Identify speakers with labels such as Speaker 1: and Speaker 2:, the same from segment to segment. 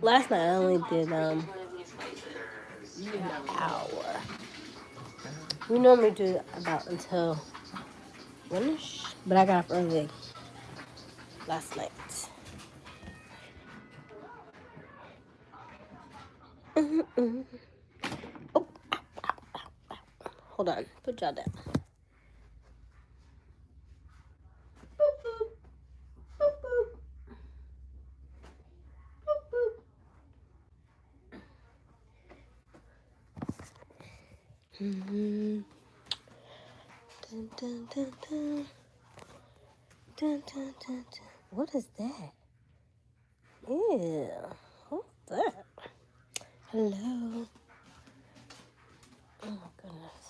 Speaker 1: Last night I only did an hour. We normally do about until one-ish, but I got up early last night. Oh, hold on, put y'all down. Dun, dun, dun, dun. Dun, dun, dun, dun. What is that? Ew, what's that? Hello. Oh my goodness.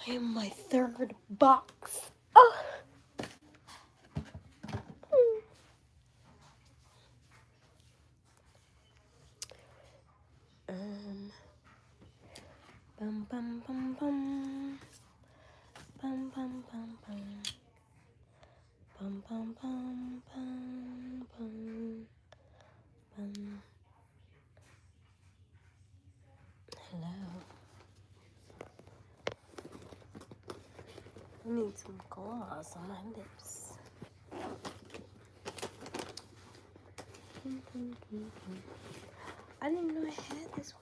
Speaker 1: I am my third box. Oh. Bum bum bum bum. Bum bum bum bum. Bum bum bum bum bum. Bum. Hello. I need some gloss on my lips. I didn't know I had this one.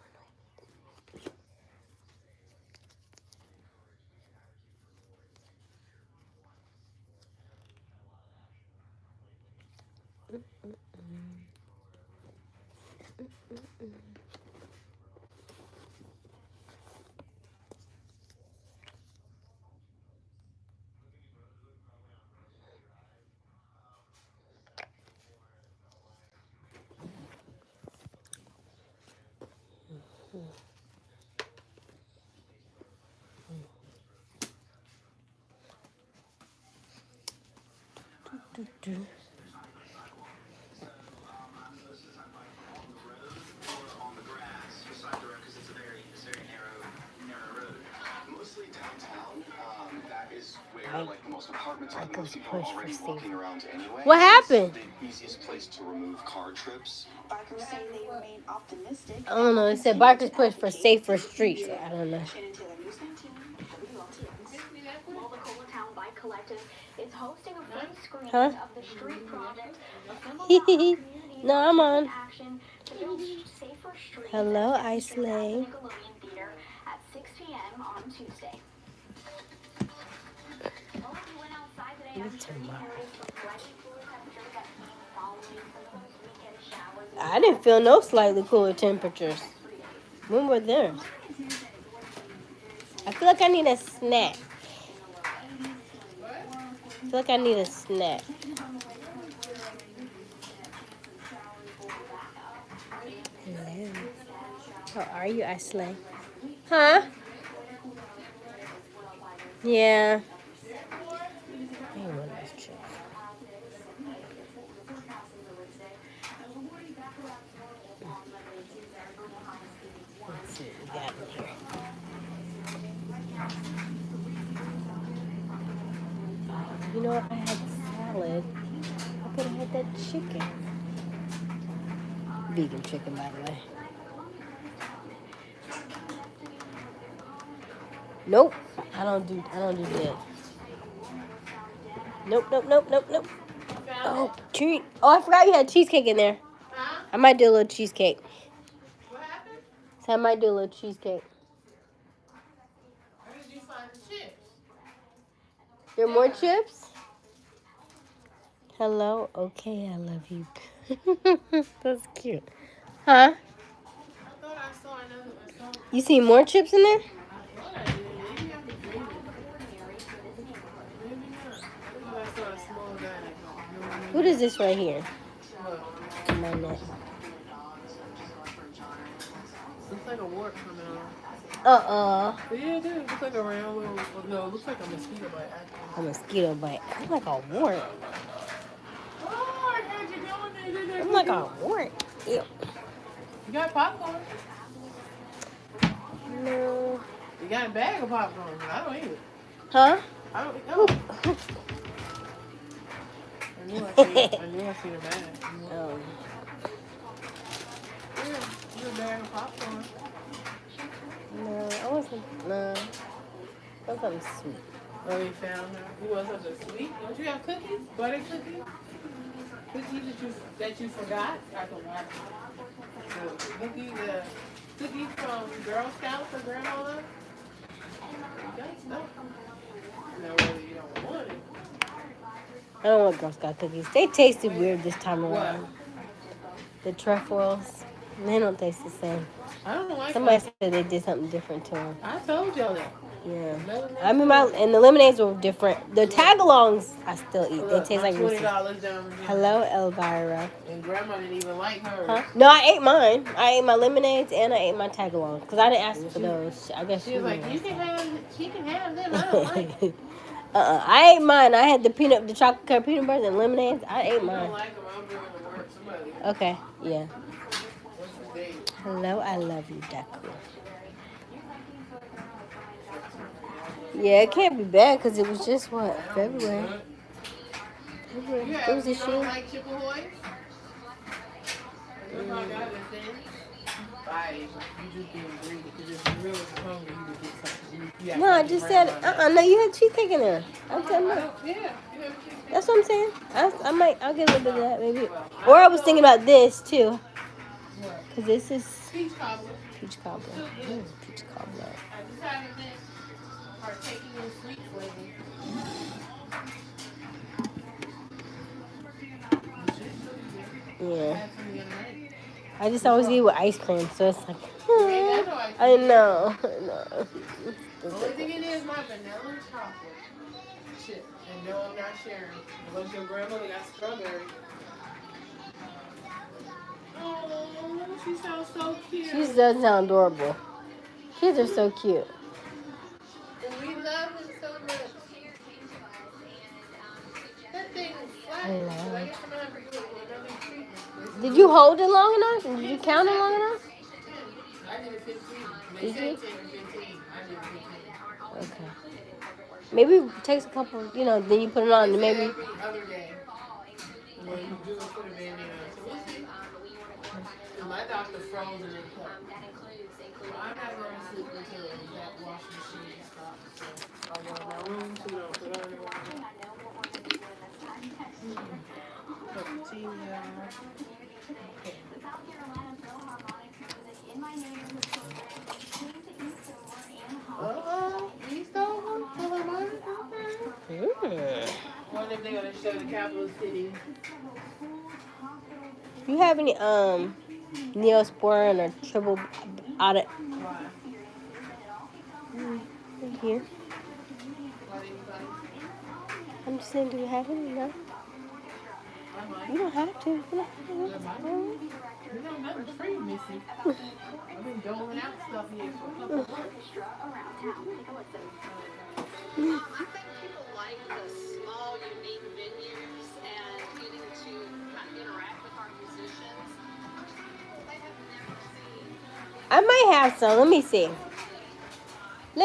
Speaker 1: Do. Like the most apartments are, most people are already walking around anyway. What happened? The easiest place to remove car trips. Bikers say they remain optimistic. I don't know. It said bikers push for safer streets. I don't know. Huh? No, I'm on. Hello, Islay. I didn't feel no slightly cooler temperatures. When were there? I feel like I need a snack. I feel like I need a snack. Hello. How are you, Islay? Huh? Yeah. I ain't one of those chicks. Let's see what we got in here. You know what? I had salad. I could have had that chicken. Vegan chicken, by the way. Nope. I don't do that. Nope. Oh, treat. Oh, I forgot you had cheesecake in there.
Speaker 2: Huh?
Speaker 1: I might do a little cheesecake.
Speaker 2: What happened?
Speaker 1: So I might do a little cheesecake.
Speaker 2: Where did you find the chips?
Speaker 1: There are more chips? Hello? Okay, I love you. That's cute. Huh?
Speaker 2: I thought I saw another.
Speaker 1: You see more chips in there?
Speaker 2: I thought I did. Maybe I'm dreaming. Maybe not. I thought I saw a small bag.
Speaker 1: What is this right here?
Speaker 2: What?
Speaker 1: On my neck.
Speaker 2: Looks like a wart coming on.
Speaker 1: Uh-uh.
Speaker 2: Yeah, it does. Looks like a round little. No, it looks like a mosquito bite. Actually.
Speaker 1: A mosquito bite. I'm like a wart.
Speaker 2: Oh, I got you going there.
Speaker 1: I'm like a wart. Ew.
Speaker 2: You got popcorn?
Speaker 1: No.
Speaker 2: You got a bag of popcorn, but I don't eat it.
Speaker 1: Huh?
Speaker 2: I don't eat it. I knew I seen the bag. You a bag of popcorn.
Speaker 1: No, I wasn't. No, I want something sweet.
Speaker 2: Oh, you found her. You want something sweet? Don't you have cookies? Butter cookies? Cookies that you forgot? I forgot. Cookies from Girl Scouts or Grandma? That's stuff. Now whether you don't want it.
Speaker 1: I don't want Girl Scout cookies. They tasted weird this time around.
Speaker 2: What?
Speaker 1: The trefoils, they don't taste the same.
Speaker 2: I don't like
Speaker 1: Somebody
Speaker 2: that.
Speaker 1: said they did something different to them.
Speaker 2: I told y'all that.
Speaker 1: Yeah.
Speaker 2: Lemonade
Speaker 1: I mean,
Speaker 2: too.
Speaker 1: and the lemonades were different. The tagalongs I still eat. They
Speaker 2: Look,
Speaker 1: taste
Speaker 2: my
Speaker 1: like
Speaker 2: $20
Speaker 1: Reese's.
Speaker 2: down again.
Speaker 1: Hello, Elvira.
Speaker 2: And Grandma didn't even like hers.
Speaker 1: Huh? No, I ate mine. I ate my lemonades and I ate my tagalongs because I didn't ask for those. I guess
Speaker 2: She was like,
Speaker 1: didn't
Speaker 2: she can have them. I don't like it.
Speaker 1: I ate mine. I had the chocolate covered peanut butters and lemonades. I ate
Speaker 2: You don't
Speaker 1: mine.
Speaker 2: like them, I'll bring them to work. Somebody.
Speaker 1: Okay, yeah.
Speaker 2: What's the date?
Speaker 1: Hello, I love you, Deku. Yeah, it can't be bad because it was just what, February.
Speaker 2: Yeah,
Speaker 1: It was a
Speaker 2: you don't
Speaker 1: shoe.
Speaker 2: like Chip Ahoy? You know I got this thing. Bye. You just being greedy because if you really was hungry, you would get something.
Speaker 1: No, I just said, no, you had cheesecake in there. I'm telling you.
Speaker 2: Yeah.
Speaker 1: That's what I'm saying. I'll get a little bit of that maybe. Or I was thinking about this too. Because this is
Speaker 2: Peach cobbler.
Speaker 1: peach cobbler. Peach cobbler.
Speaker 2: I just haven't been partaking in sweets lately.
Speaker 1: Yeah. I just always eat with ice cream, so it's like, I know.
Speaker 2: The only thing it is my vanilla chocolate chip. And no, I'm not sharing. Unless your grandmother got strawberry. Oh, she sounds so cute.
Speaker 1: She does sound adorable. Kids are so cute.
Speaker 2: And we love him so much. That thing is flat.
Speaker 1: I know.
Speaker 2: But I guess I'm gonna have to do another treatment.
Speaker 1: Did you hold it long enough? And did you count it long enough?
Speaker 2: I did 15. They
Speaker 1: Did
Speaker 2: said
Speaker 1: you?
Speaker 2: 10 or 15. I did 15.
Speaker 1: Okay. Maybe it takes a couple, then you put it on and maybe.
Speaker 2: Every other day. When you do put a band-aid on. So we'll see. And my doctor froze and then cut. So I'm not going to sleep until that washing machine stops. So I'll go in my room, so we don't put on the water. Put the tea down. East over? Wonder if they're going to show the capital city.
Speaker 1: You have any Neosporin or triple audit
Speaker 2: Why?
Speaker 1: here?
Speaker 2: Why didn't you buy it?
Speaker 1: I'm just saying, do you have any? No?
Speaker 2: I might.
Speaker 1: You don't have to. You don't have to.
Speaker 2: You know, nothing's free, Missy. I've been doling out stuff here for a couple of months.
Speaker 3: I think people like the small, unique venues and getting to kind of interact with our musicians. They have never seen.
Speaker 1: I might have some. Let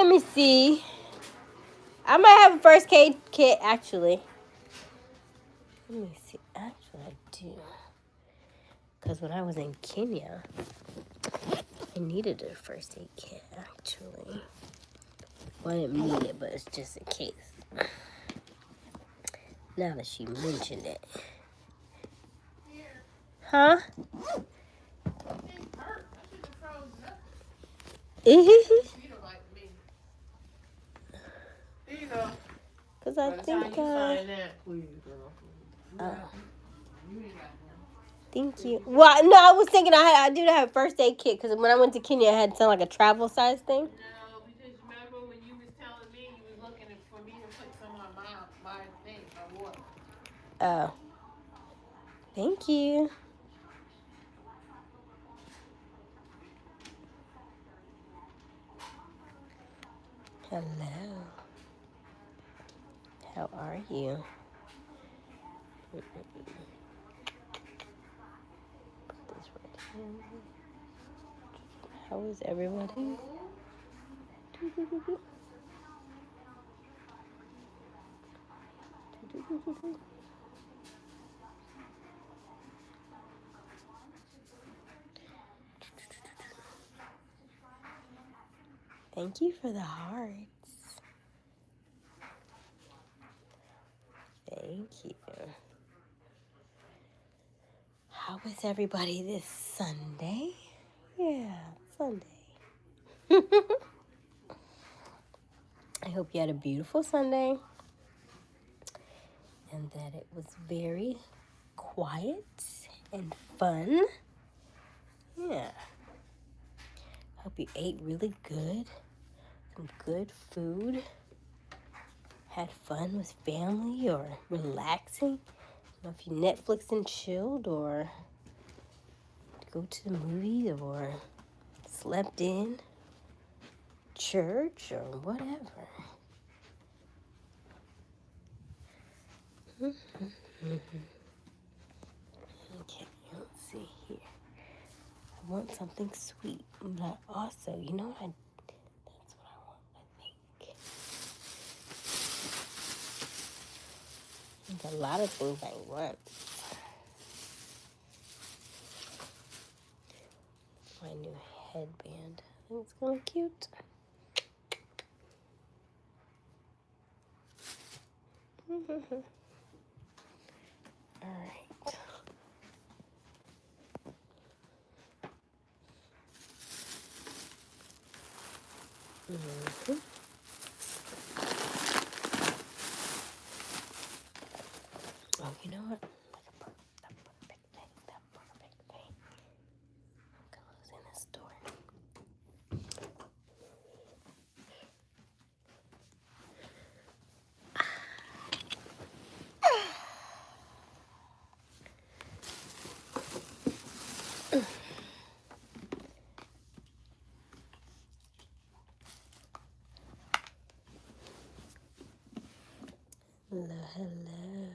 Speaker 1: me see. I might have a first aid kit, actually. Let me see. Actually, I do. Because when I was in Kenya, I needed a first aid kit, actually. Well, I didn't need it, but it's just in case. Now that she mentioned it. Huh? Because I think, thank you. Well, no, I was thinking I do have a first aid kit because when I went to Kenya, I had some like a travel size thing.
Speaker 2: No, because remember when you was telling me you was looking for me to put some on my thing, my water.
Speaker 1: Oh. Thank you. Hello. How are you? Put this right here. How is everybody? Thank you for the hearts. Thank you. How was everybody this Sunday? Yeah, Sunday. I hope you had a beautiful Sunday and that it was very quiet and fun. Yeah. Hope you ate really good. Some good food. Had fun with family or relaxing. I don't know if you Netflix and chilled or go to the movies or slept in church or whatever. Okay, let's see here. I want something sweet, but also, you know what? That's what I want, I think. There's a lot of things I want. My new headband. I think it's kind of cute. All right. Oh, you know what? The perfect thing. Closing this door. Hello, hello.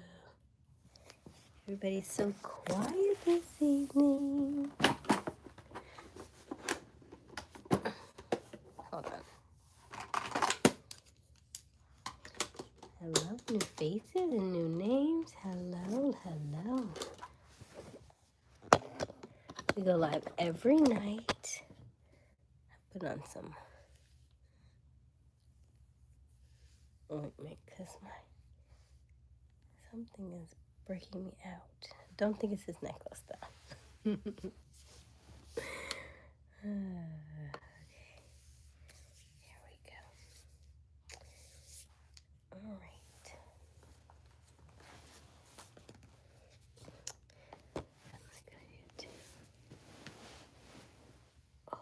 Speaker 1: Everybody's so quiet this evening. Hold on. I love new faces and new names. Hello, hello. We go live every night. I put on some ointment because something is breaking me out. Don't think it's this necklace though. Okay, here we go. All right. That's a good idea too. Oh.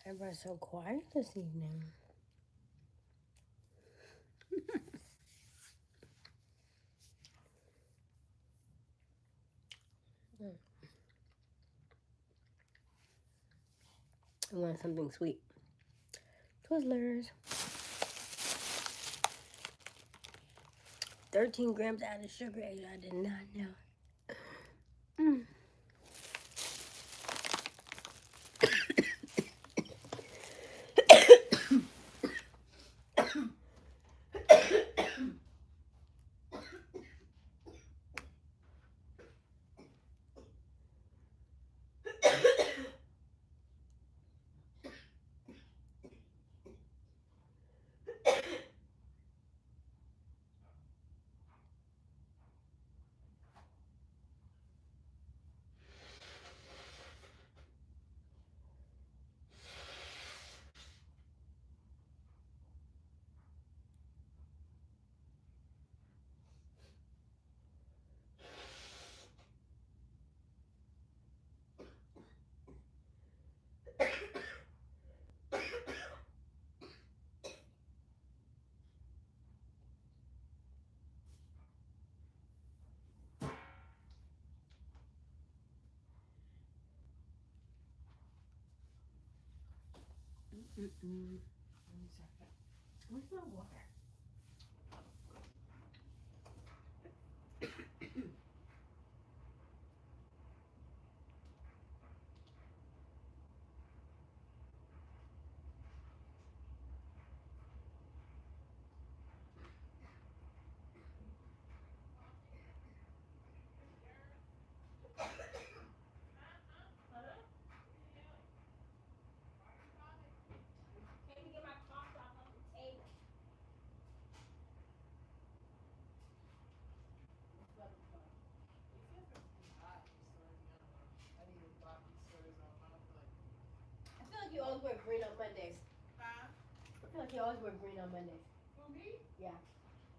Speaker 1: Everybody's so quiet this evening. I want something sweet. Twizzlers. 13 grams added sugar. I did not know.
Speaker 2: Mm-mm. Where's my water?
Speaker 1: I feel like you always wear green on Mondays.
Speaker 2: Huh?
Speaker 1: I feel like you always wear green on Mondays.
Speaker 2: For me?
Speaker 1: Yeah.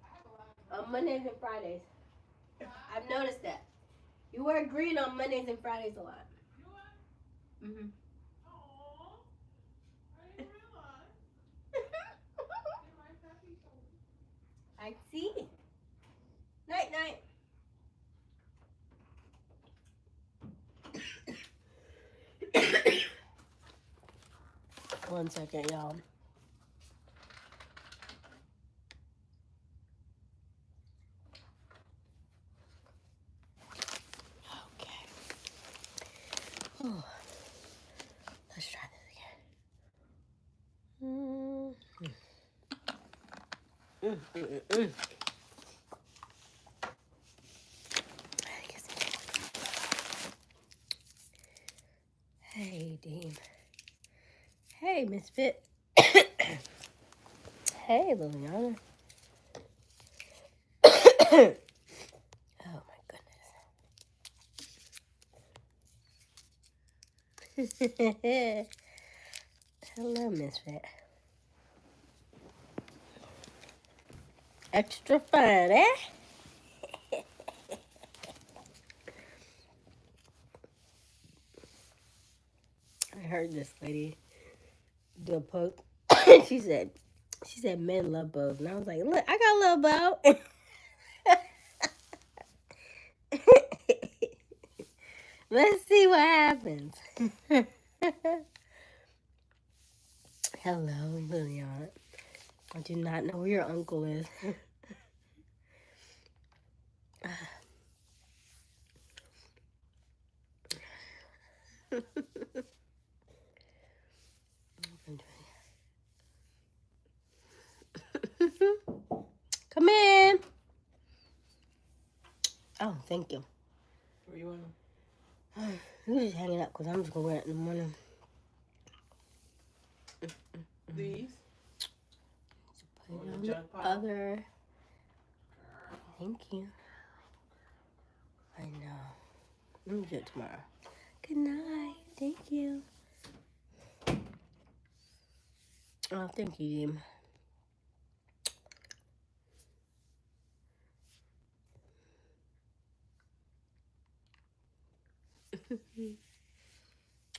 Speaker 2: I have a lot of
Speaker 1: On Mondays and Fridays.
Speaker 2: Huh?
Speaker 1: I've noticed that. You wear green on Mondays and Fridays a lot.
Speaker 2: You what?
Speaker 1: Mm-hmm.
Speaker 2: Aww. I didn't realize. And my pappy told me.
Speaker 1: I see. Night, night. One second, y'all. Okay. Oh, let's try this again. Hey, Dean. Hey, Misfit. Hey, Liliana. Oh, my goodness. Hello, Misfit. Extra fun, eh? I heard this lady do a post. she said men love bows. And I was like, look, I got a little bow. Let's see what happens. Hello, Liliana. I do not know where your uncle is. Come in. Oh, thank you.
Speaker 2: Where you want them?
Speaker 1: You're just hanging out because I'm just going to wear it in the morning.
Speaker 2: These?
Speaker 1: Put
Speaker 2: On
Speaker 1: it
Speaker 2: the
Speaker 1: on the
Speaker 2: junk pile?
Speaker 1: other. Thank you. I know. Let me do it tomorrow. Good night. Thank you. Oh, thank you, Jim.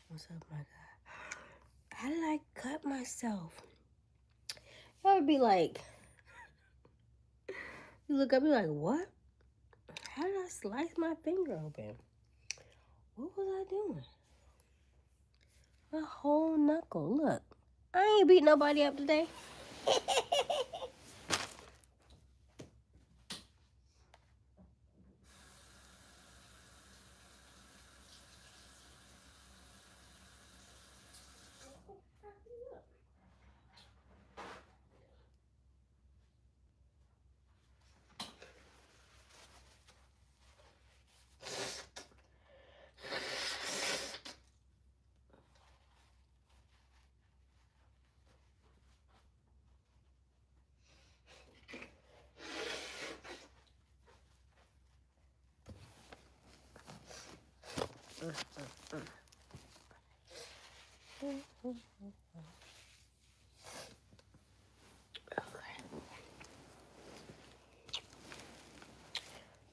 Speaker 1: What's up, my guy? How did I cut myself? Y'all would be like, you look up, you're like, what? How did I slice my finger open? What was I doing? A whole knuckle. Look, I ain't beat nobody up today.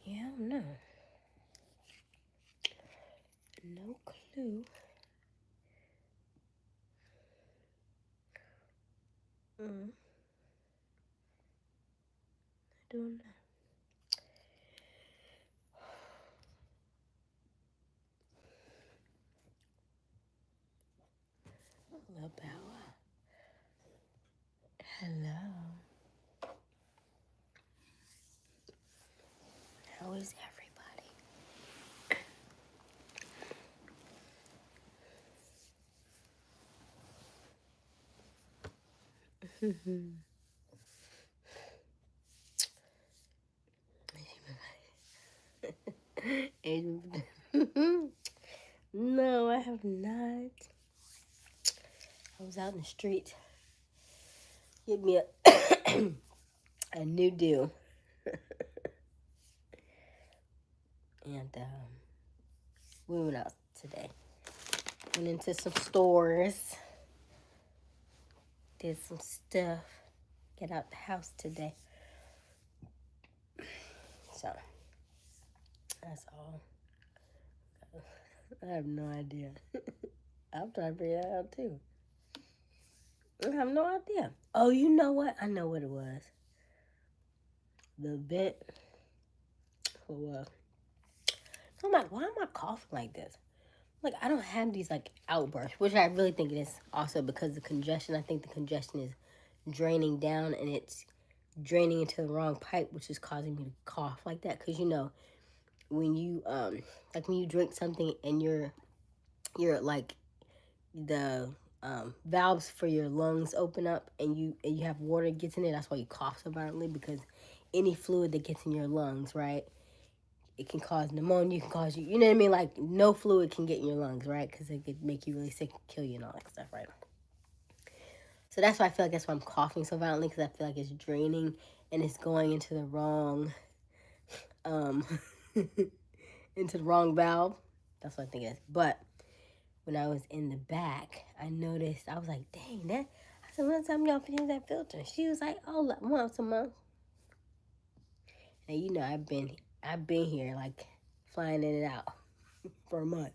Speaker 1: Yeah, no. No clue. I don't know. Little bow wow. is everybody? No, I have not. I was out in the street. Give me a new deal. And we went out today. Went into some stores. Did some stuff. Get out the house today. So, that's all. I have no idea. I'm trying to figure that out too. I have no idea. Oh, you know what? I know what it was. The event for I'm like, why am I coughing like this? Like, I don't have these like outbursts, which I really think it is also because of the congestion. I think the congestion is draining down and it's draining into the wrong pipe, which is causing me to cough like that. Because you know, when you like when you drink something and you're like the valves for your lungs open up and you have water gets in there. That's why you cough so violently, because any fluid that gets in your lungs, right? It can cause pneumonia, it can cause you know what I mean? Like, no fluid can get in your lungs, right? Because it could make you really sick, kill you, and all that stuff, right? So that's why I feel like that's why I'm coughing so violently, because I feel like it's draining and it's going into the wrong, into the wrong valve. That's what I think it is. But when I was in the back, I noticed, I was like, dang, that, I said, one time y'all finish that filter. She was like, oh, once a month. And you know, I've been here, like, flying in and out for a month.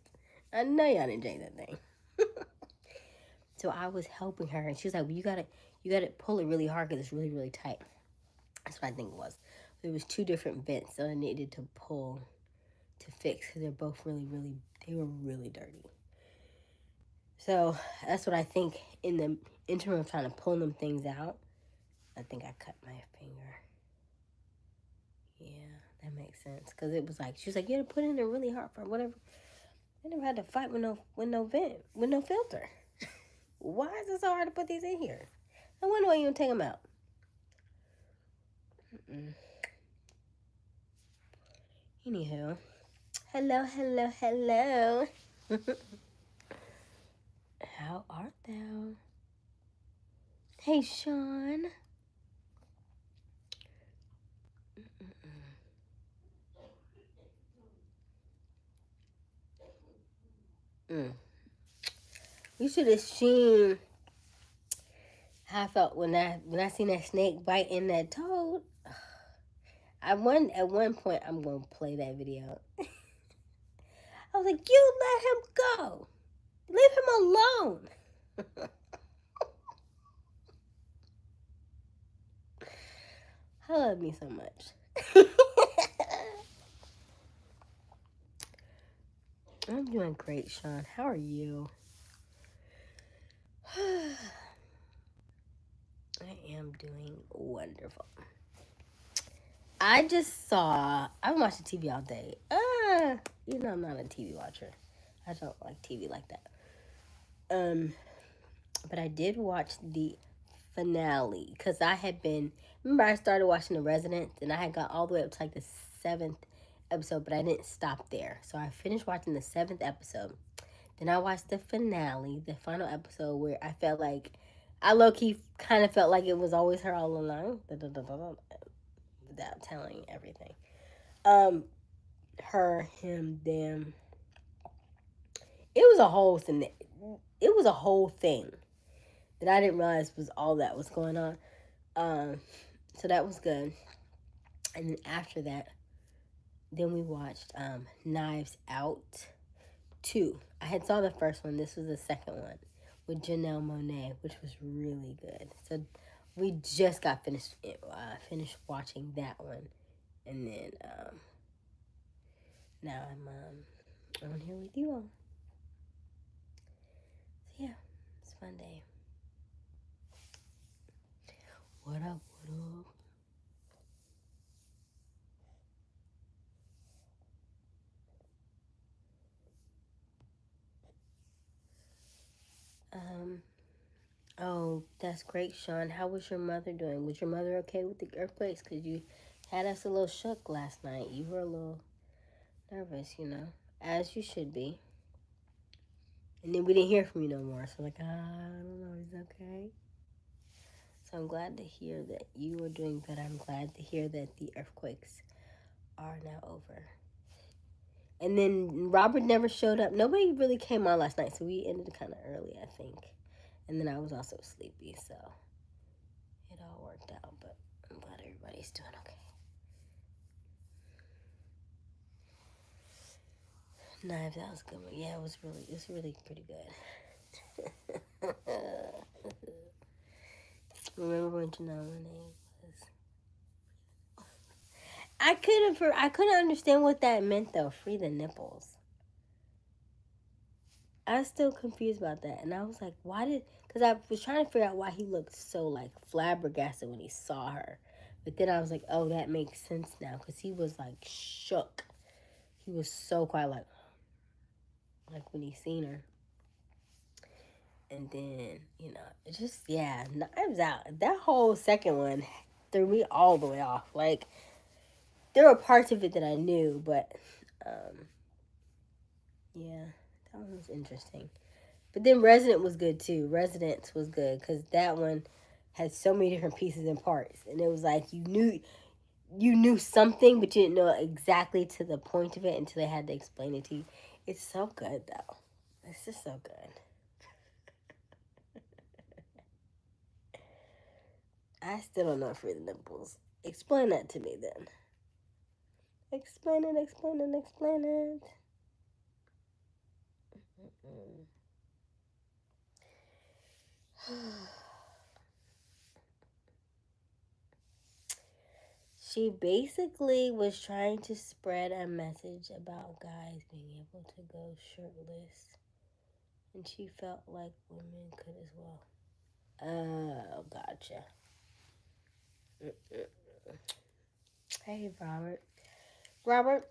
Speaker 1: I know y'all didn't change that thing. So I was helping her, and she was like, well, you gotta pull it really hard because it's really, really tight. That's what I think it was. There was 2 different vents that I needed to pull to fix because they're both they were really dirty. So that's what I think. In the interim of trying to pull them things out, I think I cut my finger. Yeah, that makes sense. Because it was like, she was like, you had to put it in there really hard for whatever. I never had to fight with no vent, with no filter. Why is it so hard to put these in here? I wonder why you don't take them out. Anywho, hello. How art thou? Hey, Sean. You should have seen how I felt when I seen that snake biting that toad. At one point, I'm gonna play that video. I was like, you let him go. Leave him alone. I love me so much. I'm doing great, Sean. How are you? I am doing wonderful. I haven't watched TV all day. You know I'm not a TV watcher. I don't like TV like that. But I did watch the finale because remember I started watching The Resident and I had got all the way up to like the 7th episode, but I didn't stop there. So I finished watching the 7th episode. Then I watched the finale, the final episode, where I felt like, I low-key kind of felt like it was always her all along, without telling everything. Her, him, them. It was a whole thing. It was a whole thing that I didn't realize was all that was going on. So that was good. And then after that, then we watched Knives Out 2. I had saw the first one. This was the second one with Janelle Monáe, which was really good. So we just got finished watching that one, and then now I'm on here with you all. So yeah, it's a fun day. What up? That's great, Sean. How was your mother doing? Was your mother okay with the earthquakes? Because you had us a little shook last night. You were a little nervous, you know, as you should be. And then we didn't hear from you no more. So, like, I don't know, is okay? So I'm glad to hear that you are doing good. I'm glad to hear that the earthquakes are now over. And then Robert never showed up. Nobody really came on last night, so we ended kind of early, I think. And then I was also sleepy, so it all worked out. But I'm glad everybody's doing okay. Knives, that was a good one. Yeah, it was really pretty good. Remember when Janelle name was? I couldn't understand what that meant though. Free the nipples. I was still confused about that, and I was like, why did? Because I was trying to figure out why he looked so like flabbergasted when he saw her, but then I was like, oh, that makes sense now, because he was like shook. He was so quiet, like when he seen her. And then, you know, it just, yeah, Knives Out. That whole second one threw me all the way off. Like, there were parts of it that I knew, but, yeah, that one was interesting. But then Resident was good, too. Residence was good, because that one had so many different pieces and parts. And it was like, you knew something, but you didn't know exactly to the point of it until they had to explain it to you. It's so good, though. It's just so good. I still don't know Free the Nipples. Explain that to me then. Explain it. She basically was trying to spread a message about guys being able to go shirtless. And she felt like women could as well. Oh, gotcha. Hey, Robert. Robert,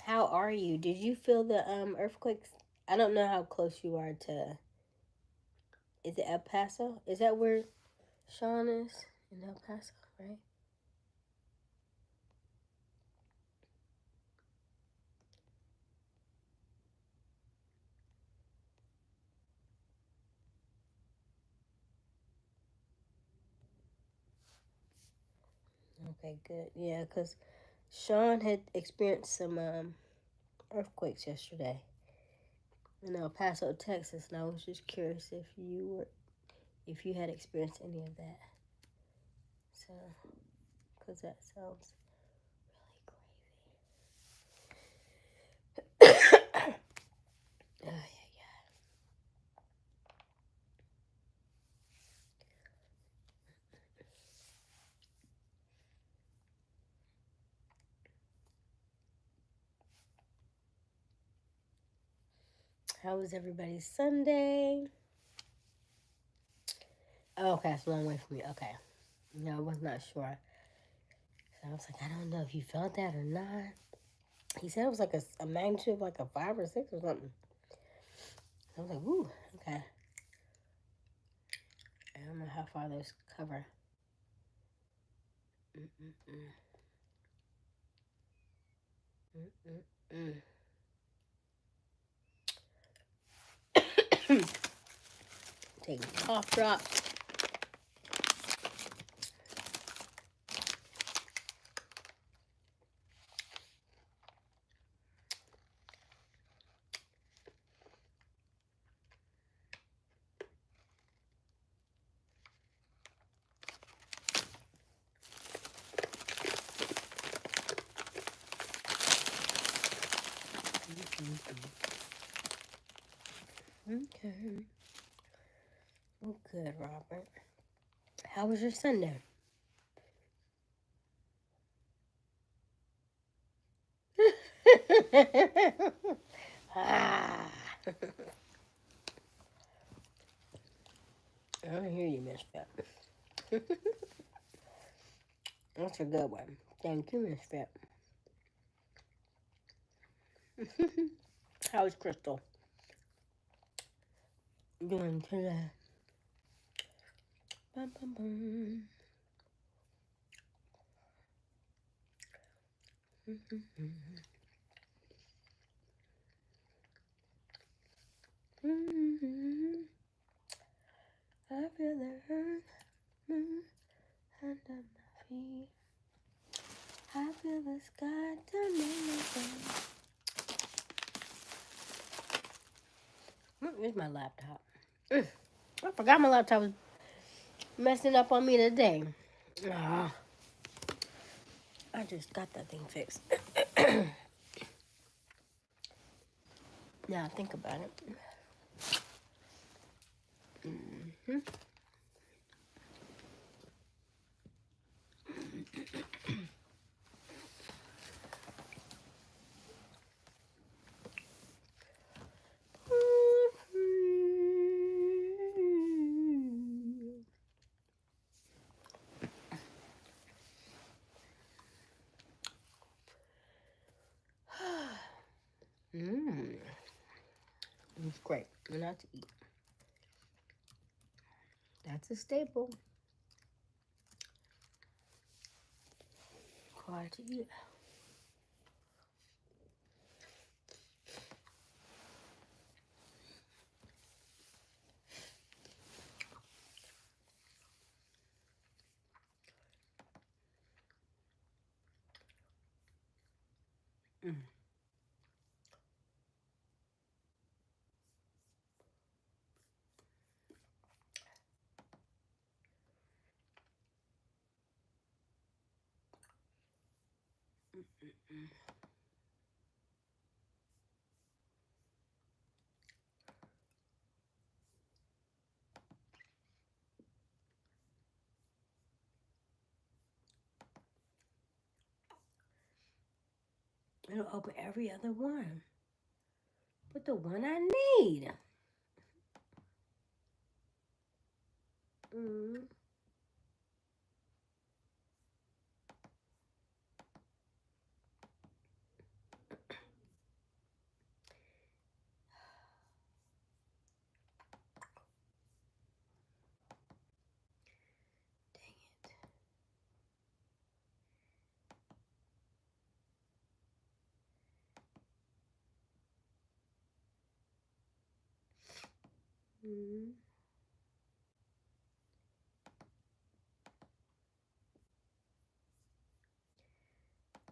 Speaker 1: how are you? Did you feel the earthquakes? I don't know how close you are to. Is it El Paso? Is that where Sean is? In El Paso, right? Okay, good. Yeah, because Sean had experienced some earthquakes yesterday in El Paso, Texas, and I was just curious if you had experienced any of that. So, because that sounds really crazy. Oh, yeah. How was everybody's Sunday? Oh, okay, it's a long way from you. Okay. No, I was not sure. So I was like, I don't know if you felt that or not. He said it was like a magnitude of like a 5 or 6 or something. I was like, ooh, okay. I don't know how far those cover. Taking cough drops. Okay. Well, good, Robert. How was your Sunday? Ah. I don't hear you, Miss Pep. That's a good one. Thank you, Miss Pep. How's Crystal doing today? Bum, bum, bum. I feel the earth under my feet. I feel the sky turning my Where's my laptop? I forgot my laptop was messing up on me today. Ah, I just got that thing fixed. Now think about it. It's great. Not to eat. That's a staple. Quiet to eat. It'll open every other one. But the one I need. Dang it.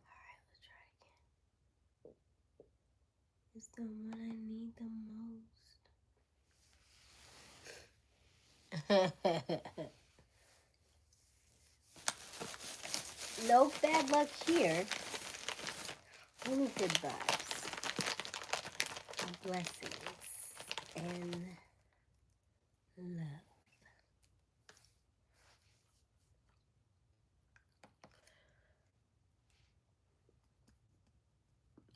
Speaker 1: Alright, let's try again. It's the one I need the most. No bad luck here. Only good vibes. Blessings. And love.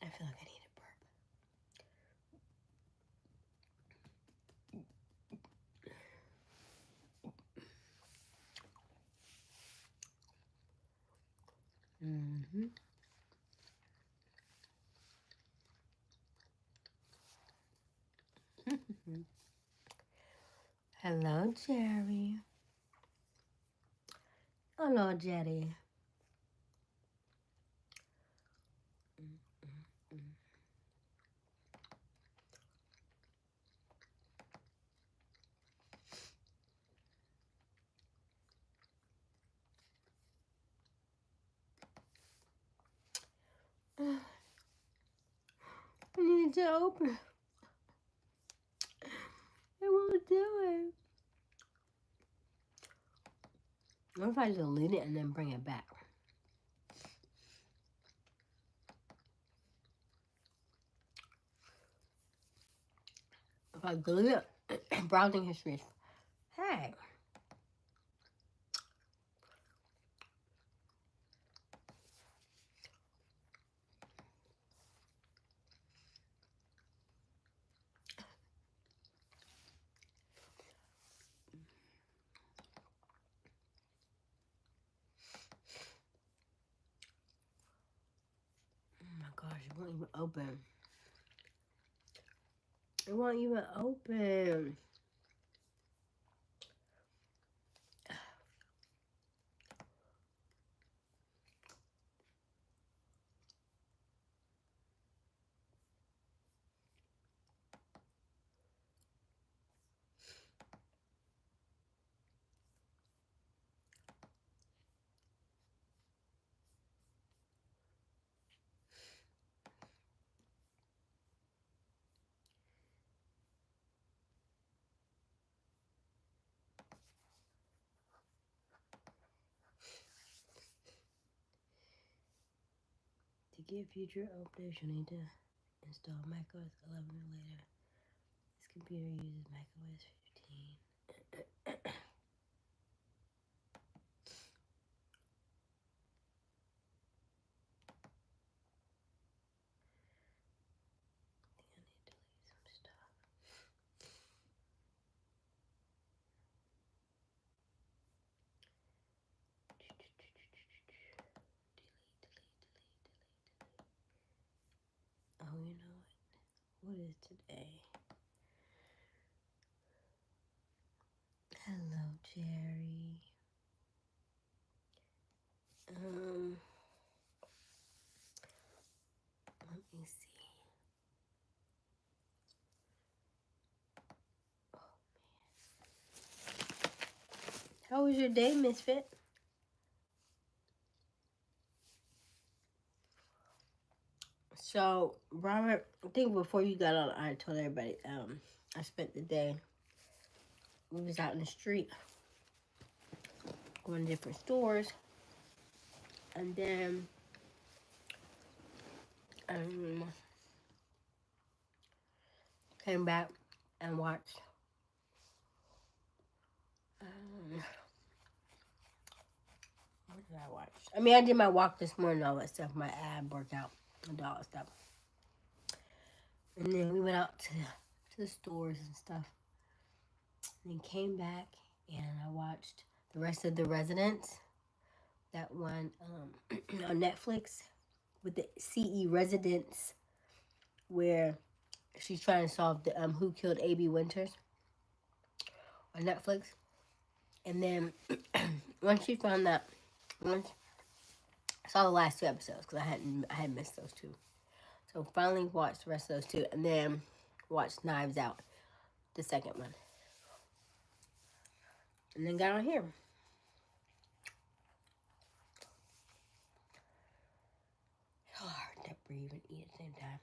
Speaker 1: I feel like I need a burp. Hello, Jerry. Hello, Jerry. I need to open. It won't do it. What if I delete it and then bring it back? If I delete it, browsing history. Hey. Oh my gosh, it won't even open. It won't even open. get future updates, you need to install macOS 11 or later. This computer uses macOS 15. Oh, you know what? What is today? Hello, Jerry. Let me see. Oh, man. How was your day, Misfit? So, Robert, I think before you got on, I told everybody, I spent the day, we was out in the street, going to different stores, and then, came back and watched, what did I watch? I mean, I did my walk this morning, all that stuff, my ab workout, and all that stuff. And then we went out to the stores and stuff. And then came back and I watched the rest of The Residents. That one on Netflix with the CE Residents, where she's trying to solve the Who Killed A.B. Winters on Netflix. And then once she found that, once I saw the last 2 episodes because I had missed those 2. So finally watched the rest of those 2, and then watched Knives Out, the second one, and then got on here. It's hard to breathe and eat at the same time.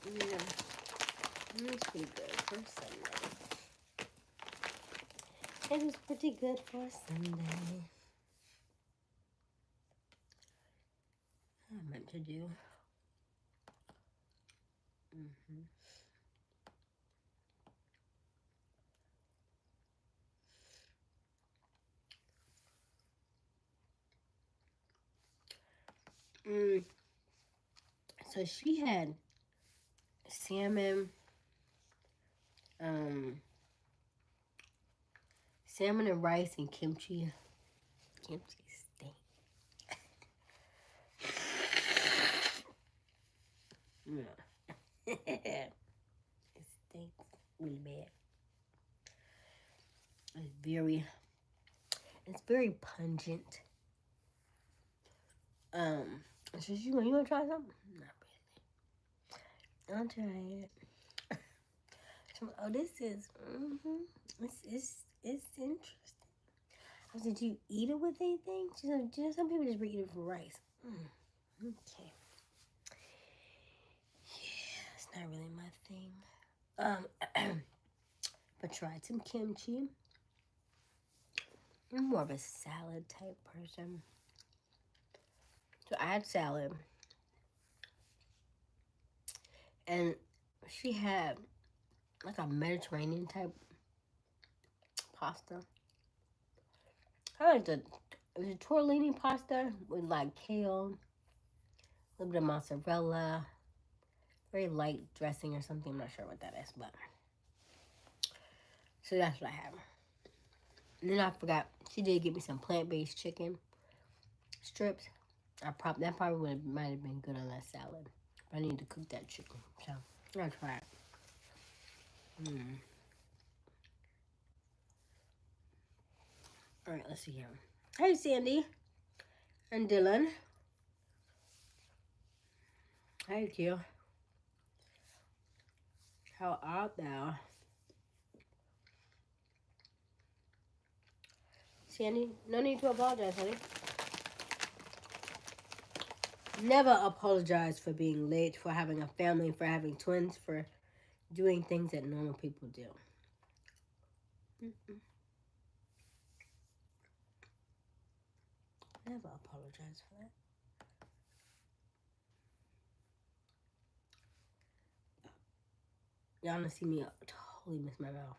Speaker 1: Yeah, that's pretty good for Sunday. It was pretty good for Sunday. I meant to do. So she had salmon, salmon and rice and kimchi. Kimchi steak. It stinks really bad. It's very pungent. So you want to try something? Not really. I'll try it. Oh, this is, it's interesting. I said, do you eat it with anything? She said, you know, some people just eat it for rice. Okay. Yeah, it's not really my thing. But tried some kimchi. I'm more of a salad type person. So I had salad. And she had like a Mediterranean type pasta. I like it was a tortellini pasta with like kale, a little bit of mozzarella, very light dressing or something. I'm not sure what that is, but so that's what I have. And then I forgot, she did give me some plant-based chicken strips. That probably might have been good on that salad. But I need to cook that chicken, so I'll try it. All right, let's see here. Hey, Sandy and Dylan. Hey, Q. How art thou? Sandy, no need to apologize, honey. Never apologize for being late, for having a family, for having twins, for doing things that normal people do. Mm-mm. Never apologize for that. Y'all gonna see me totally miss my mouth.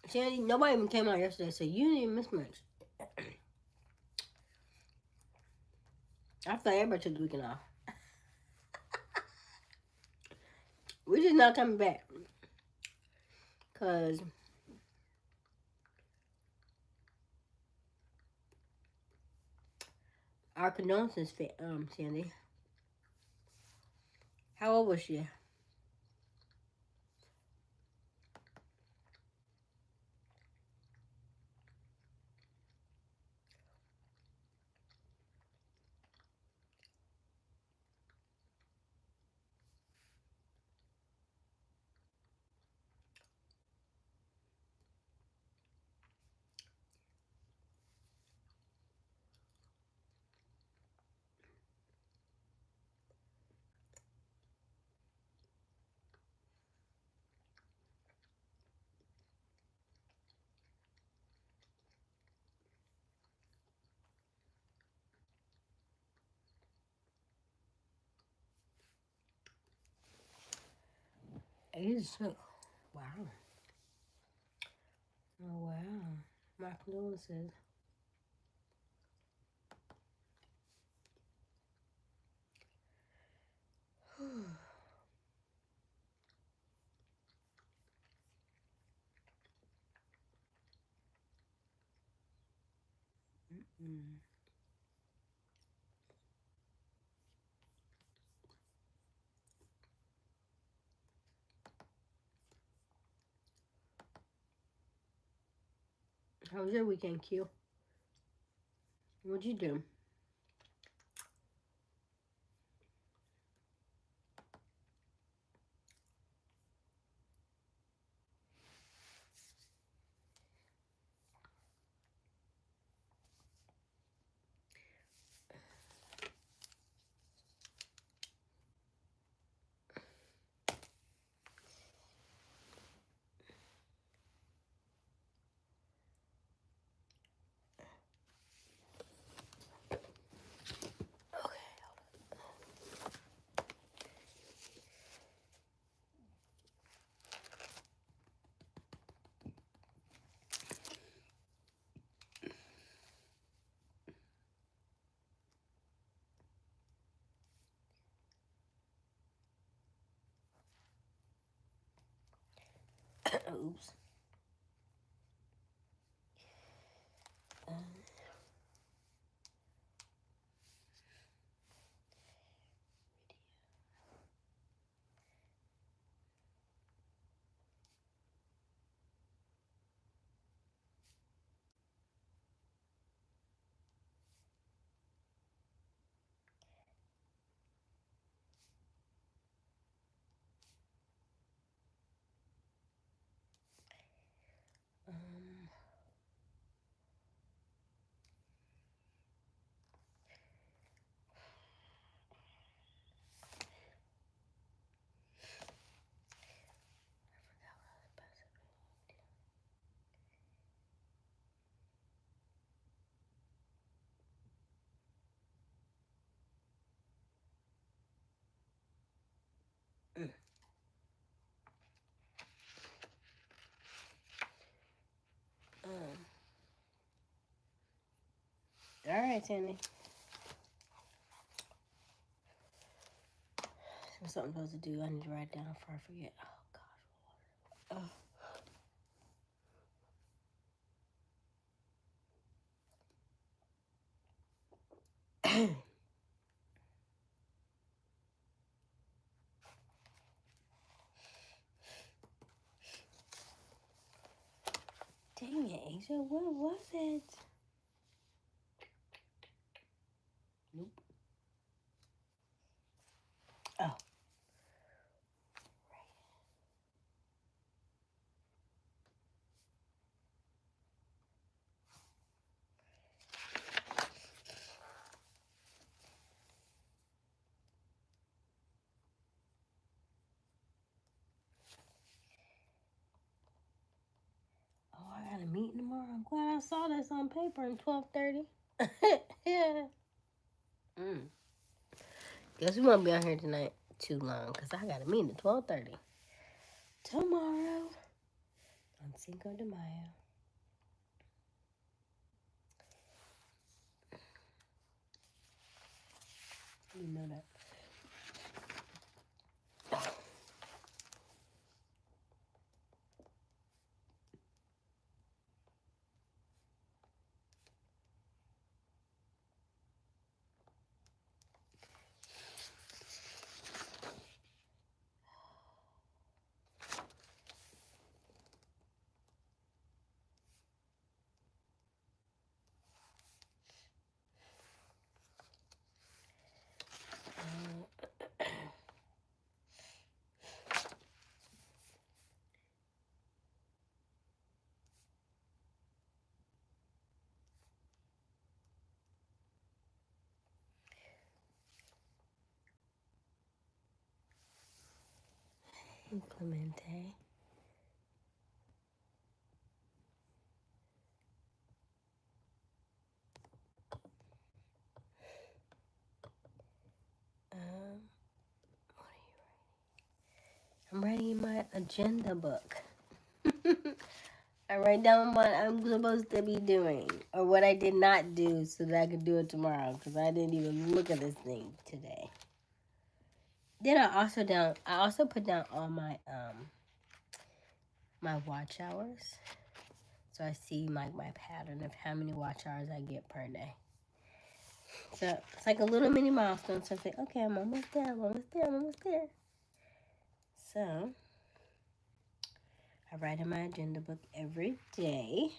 Speaker 1: Sandy, nobody even came out yesterday, so you didn't even miss much. I thought everybody took the weekend off. We're just not coming back. Because our condolences, Sandy. How old was she? Age took. Wow. Oh, wow. My condolences. Mm. How was your weekend, Q? What'd you do? Oops. All right, Sandy. There's something I'm supposed to do. I need to write down before I forget. Oh, gosh. Dang Dang it, Aysia, what was it? Nope. Oh. Oh, I got a meeting tomorrow. I'm glad I saw this on paper at 12:30. Yeah. Guess we won't be on here tonight too long because I got a meeting at 12:30 tomorrow on Cinco de Mayo. You know that. Clemente. What are you writing? I'm writing my agenda book. I write down what I'm supposed to be doing or what I did not do so that I could do it tomorrow because I didn't even look at this thing today. Then I also put down all my my watch hours. So I see my pattern of how many watch hours I get per day. So it's like a little mini milestone. So I say, okay, I'm almost there, I'm almost there, I'm almost there. So I write in my agenda book every day.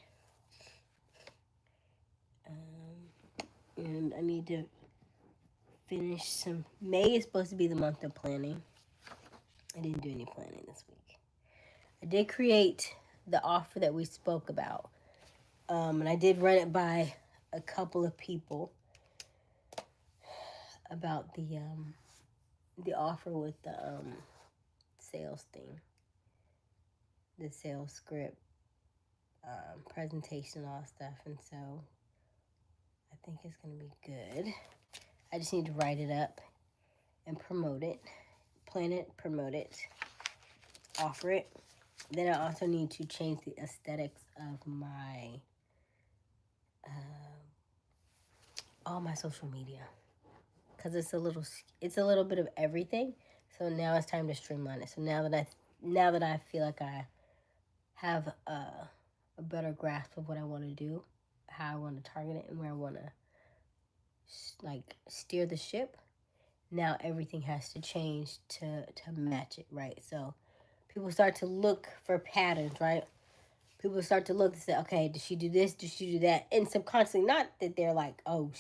Speaker 1: And I need to finish some. May is supposed to be the month of planning. I didn't do any planning this week. I did create the offer that we spoke about. And I did run it by a couple of people about the offer with the sales thing, the sales script, presentation, all that stuff. And so I think it's going to be good. I just need to write it up and promote it, plan it, promote it, offer it. Then I also need to change the aesthetics of my all my social media because it's a little bit of everything. So now it's time to streamline it. So now that I feel like I have a better grasp of what I want to do, how I want to target it, and where I want to like steer the ship. Now everything has to change to match it, right? So people start to look for patterns, right? People start to look and say, okay, did she do this? Did she do that? And subconsciously, not that they're like, oh,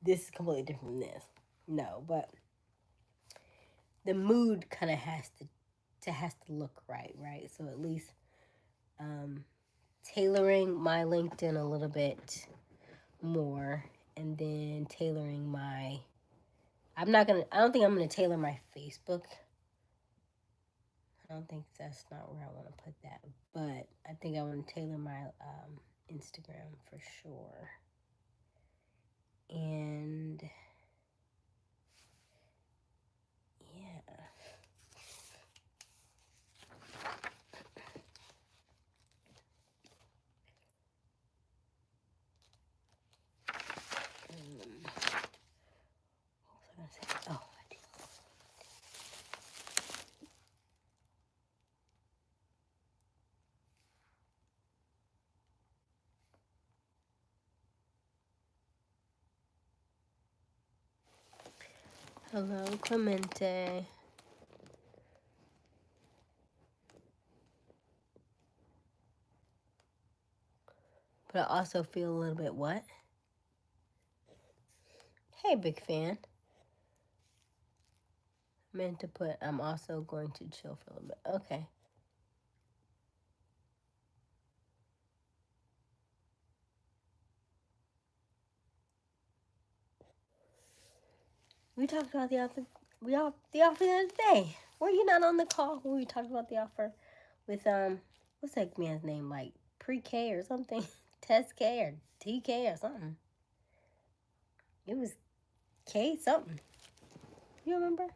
Speaker 1: this is completely different from this. No, but the mood kind of has to look right? So at least tailoring my LinkedIn a little bit more, and then tailoring my. I don't think I'm gonna tailor my Facebook. I don't think that's not where I want to put that, but I think I want to tailor my Instagram for sure. And yeah. What was I gonna say? Oh, I did. Hello, Clemente. but I also feel a little bit what? Hey, big fan. Meant to put, I'm also going to chill for a little bit. Okay. We talked about the offer. The offer the other day. Were you not on the call when we talked about the offer with what's that man's name, like pre-K or something, Test K or TK or something? It was K something. You remember?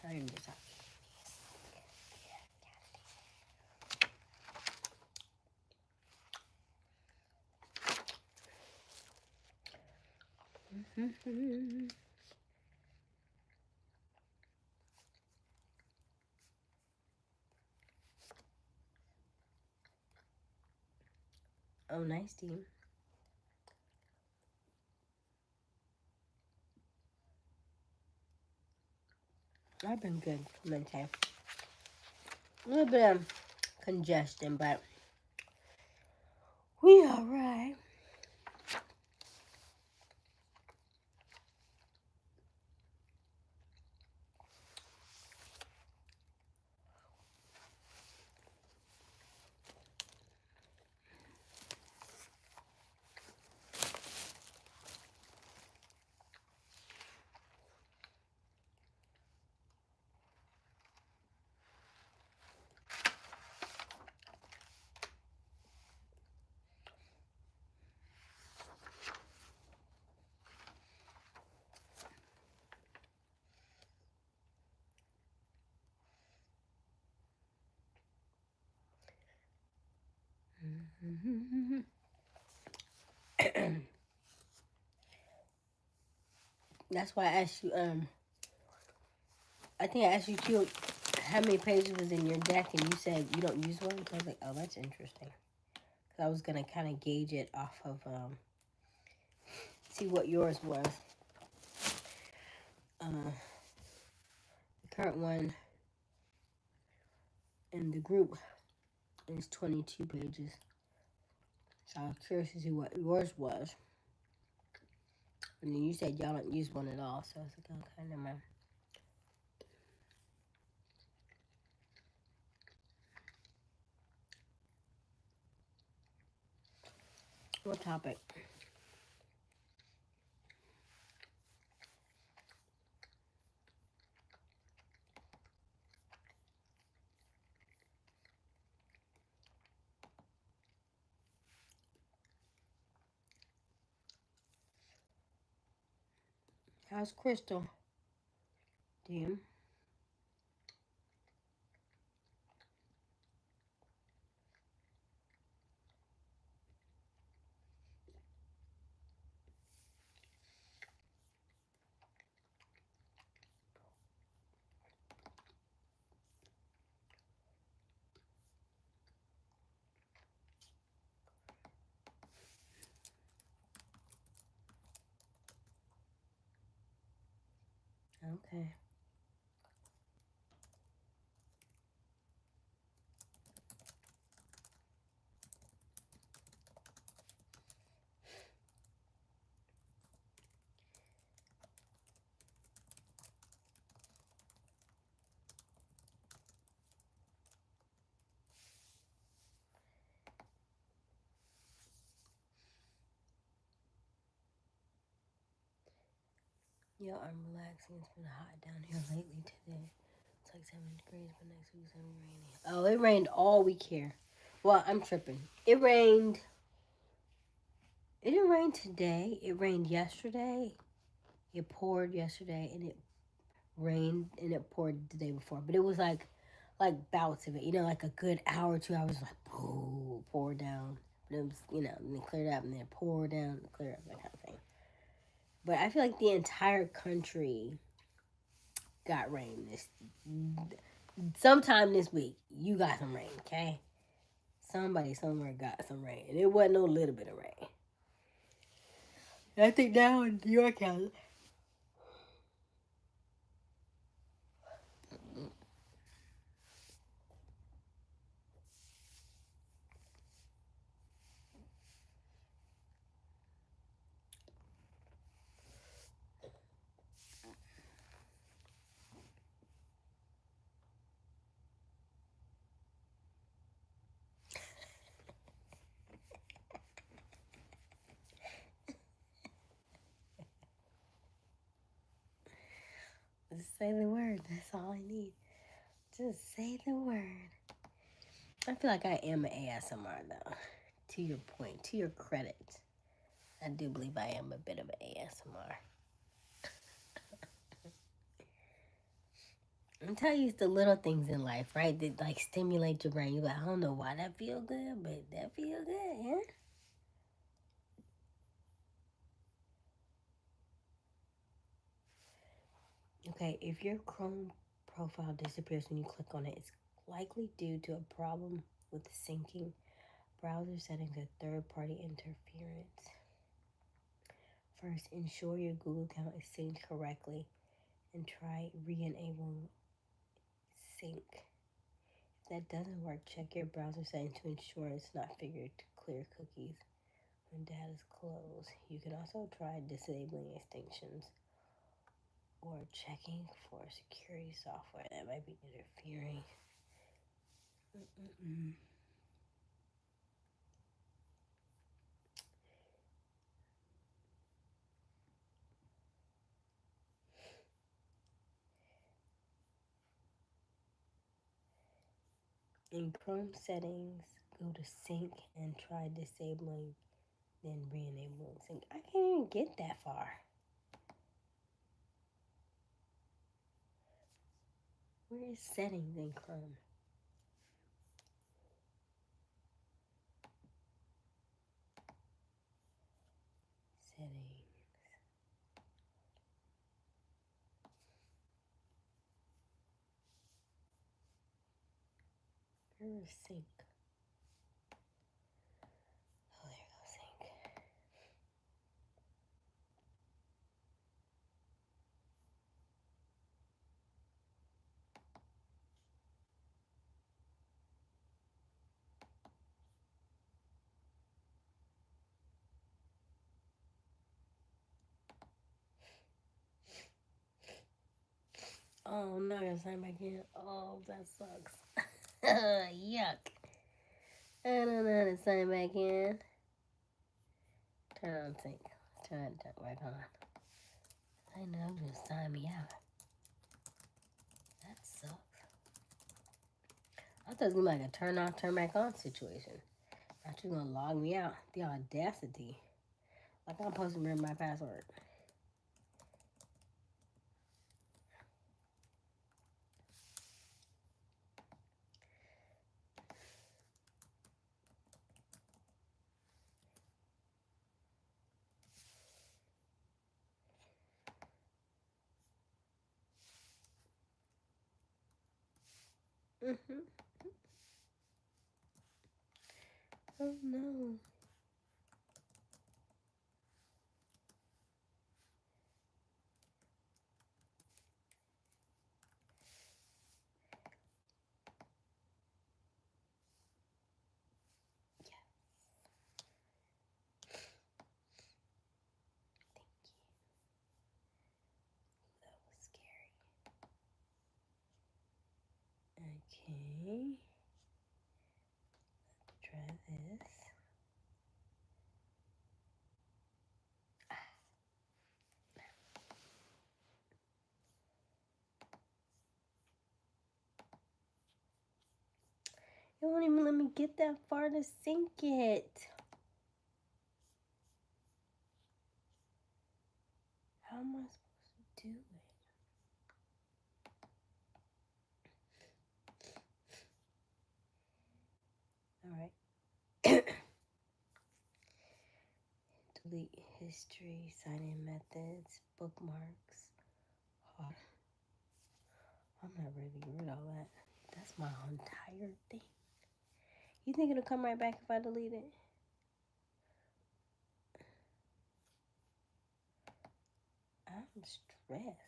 Speaker 1: I'm just happy. Oh, nice team. I've been good, I'm gonna say. A little bit of congestion, but we alright. That's why I asked you, I think I asked you too, how many pages was in your deck, and you said you don't use one. I was like, oh, that's interesting. Cause I was gonna kind of gauge it off of, see what yours was. The current one in the group is 22 pages. So I was curious to see what yours was. And then you said y'all don't use one at all, so I was like, okay, never mind. What topic? How's Crystal? Damn. Okay. Yo, I'm relaxing. It's been hot down here lately today. It's like 7 degrees, but next week's gonna be rainy. Oh, it rained all week here. Well, I'm tripping. It rained. It didn't rain today. It rained yesterday. It poured yesterday, and it rained, and it poured the day before. But it was like bouts of it. You know, like a good hour, 2 hours, like boom, pour down. But it was, and it cleared up, and then it poured down, and cleared up, that kind of thing. But I feel like the entire country got rain sometime this week. You got some rain, okay? somebody somewhere got some rain. And it wasn't no little bit of rain. I think now in New York County. Just say the word. That's all I need. Just say the word. I feel like I am an ASMR though. To your point, to your credit, I do believe I am a bit of an ASMR. I'm telling you, it's the little things in life, right? That like stimulate your brain. You're like, I don't know why that feel good, but that feel good, yeah. Okay, if your Chrome profile disappears when you click on it, it's likely due to a problem with syncing browser settings or third-party interference. First, ensure your Google account is synced correctly and try re-enabling sync. If that doesn't work, check your browser settings to ensure it's not figured to clear cookies when data is closed. You can also try disabling extensions or checking for security software that might be interfering. In Chrome settings, go to sync and try disabling, then re-enabling sync. I can't even get that far. Where is settings in Chrome? Settings. Where is sync? Oh, there goes sync. Oh, no, I gotta sign back in. Oh, that sucks. Yuck. I don't know how to sign back in. Turn on sync. Let's turn it back on. I know, just sign me out. That sucks. I thought it was gonna be like a turn off, turn back on situation. Not you gonna log me out. The audacity. Like I'm supposed to remember my password. Oh no. Yes. Thank you. That was scary. Okay. Let's try this. It won't even let me get that far to sync it. How am I supposed to do it? Alright. Delete history, sign-in methods, bookmarks. Oh, I'm not ready to get rid of all that. That's my entire thing. You think it'll come right back if I delete it? I'm stressed.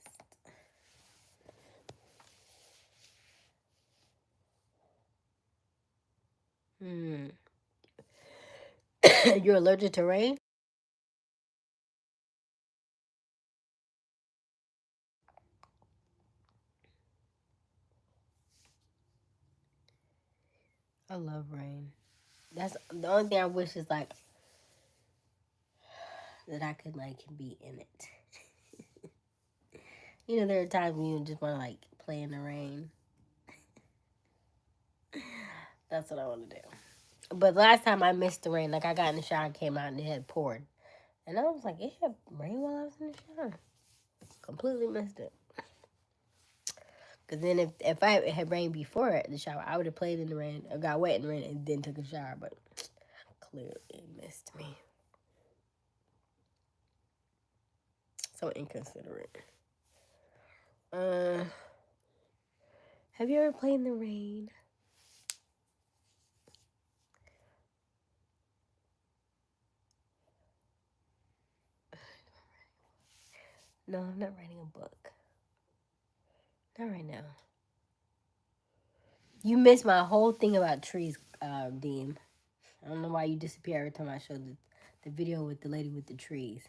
Speaker 1: You're allergic to rain? I love rain. That's the only thing I wish is like that I could like be in it. You know, there are times when you just want to like play in the rain. That's what I want to do. But last time I missed the rain, like I got in the shower and came out and it had poured. And I was like, it had rain while I was in the shower. Completely missed it. Because then if I had rained before the shower, I would have played in the rain, or got wet in the rain, and then took a shower. But clearly it missed me. So inconsiderate. Have you ever played in the rain? No, I'm not writing a book. Not right now. You missed my whole thing about trees, Dean. I don't know why you disappear every time I show the video with the lady with the trees.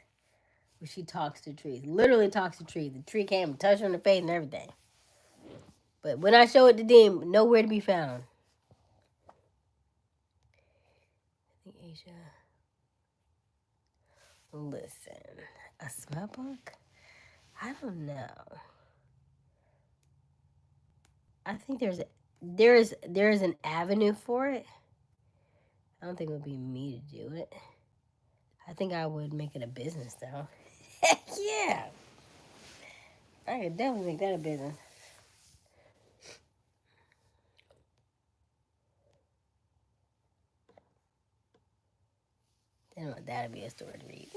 Speaker 1: Where she talks to trees. Literally talks to trees. The tree came and touched her in the face and everything. But when I show it to Dean, nowhere to be found. I think Aysia. Listen. A smell book? I don't know. I think there is an avenue for it. I don't think it would be me to do it. I think I would make it a business though. Heck yeah. I could definitely make that a business. Then that'd be a story to read.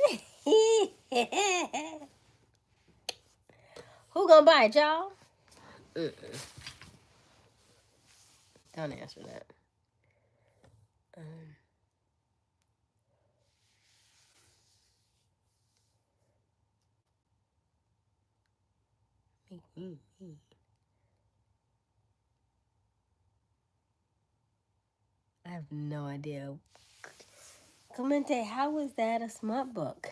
Speaker 1: Who gonna buy it, y'all? Don't answer that. Me. I have no idea. Clemente, how is that a smart book?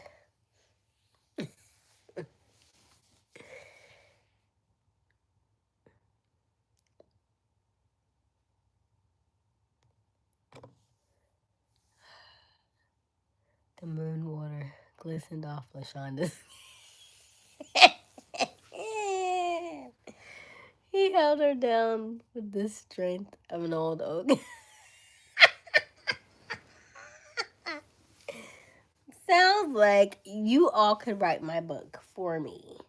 Speaker 1: The moon water glistened off LaShonda's. He held her down with the strength of an old oak. Sounds like you all could write my book for me.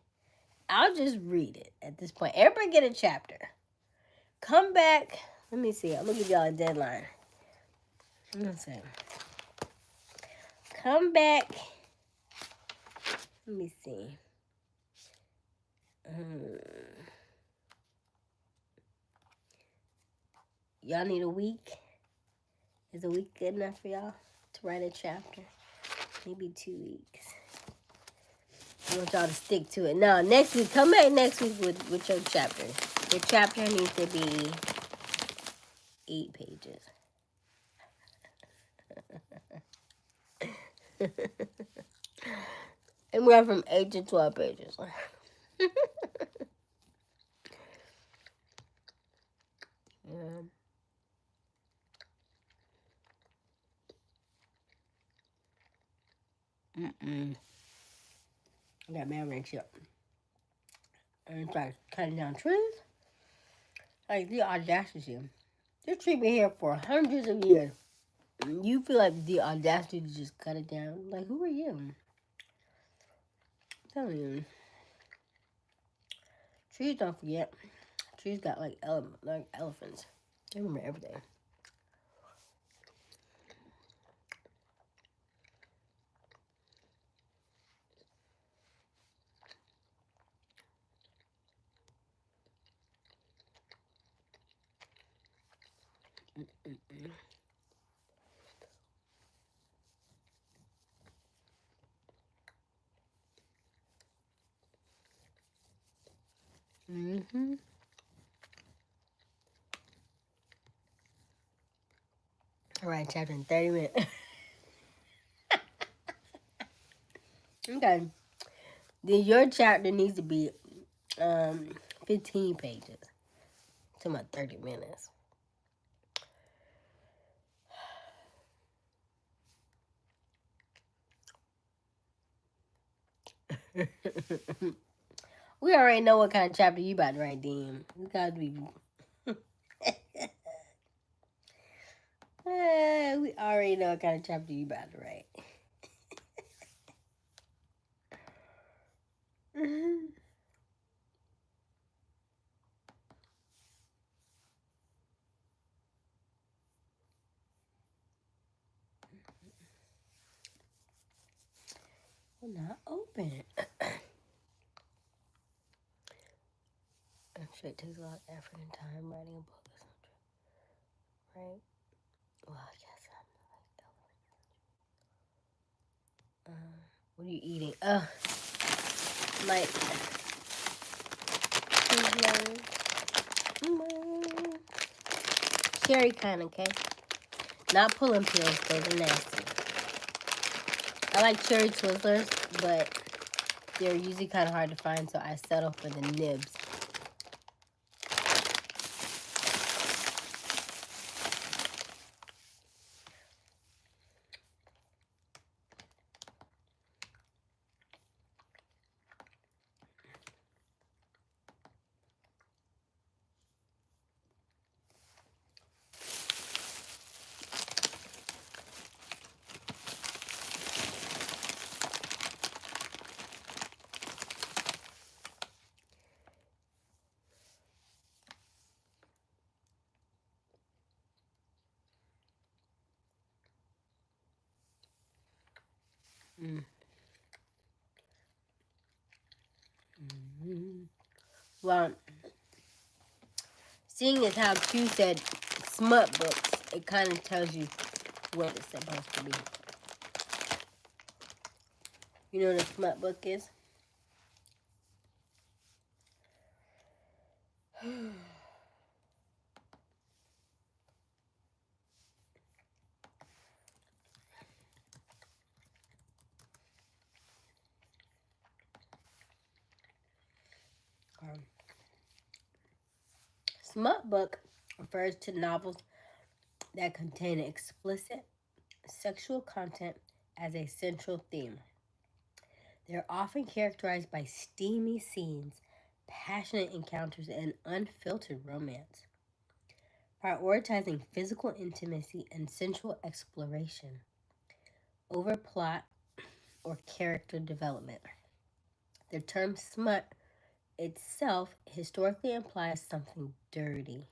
Speaker 1: I'll just read it at this point. Everybody get a chapter. Come back. Let me see. I'm going to give y'all a deadline. Let's see. Come back. Let me see. Y'all need a week? Is a week good enough for y'all to write a chapter? Maybe 2 weeks. I want y'all to stick to it. Now, next week, come back next week with your chapter. Your chapter needs to be 8 pages. And we're from 8 to 12 pages. Yeah. I got mad ranch up. And start cutting down trees. Like, the audacity. This tree been here for hundreds of years. You feel like the audacity to just cut it down. Like, who are you? I'm telling you. Trees don't forget. Trees got like elephants. They remember everything. Mm-hmm. All right, chapter in 30 minutes. Okay. Then your chapter needs to be 15 pages. To my 30 minutes. We already know what kind of chapter you about to write, Dean. You gotta be. We already know what kind of chapter you about to write. Will not open. I'm sure it takes a lot of effort and time writing a book or something, right? Well, I guess I'm like, what are you eating? Like, cherry kind, okay? Not pulling pills, those are nasty. I like cherry Twizzlers, but they're usually kind of hard to find, so I settle for the nibs. Well, seeing as how Q said smut books, it kind of tells you what it's supposed to be. You know what a smut book is? Smut book refers to novels that contain explicit sexual content as a central theme. They're often characterized by steamy scenes, passionate encounters, and unfiltered romance, prioritizing physical intimacy and sensual exploration over plot or character development. The term smut itself historically implies something dirty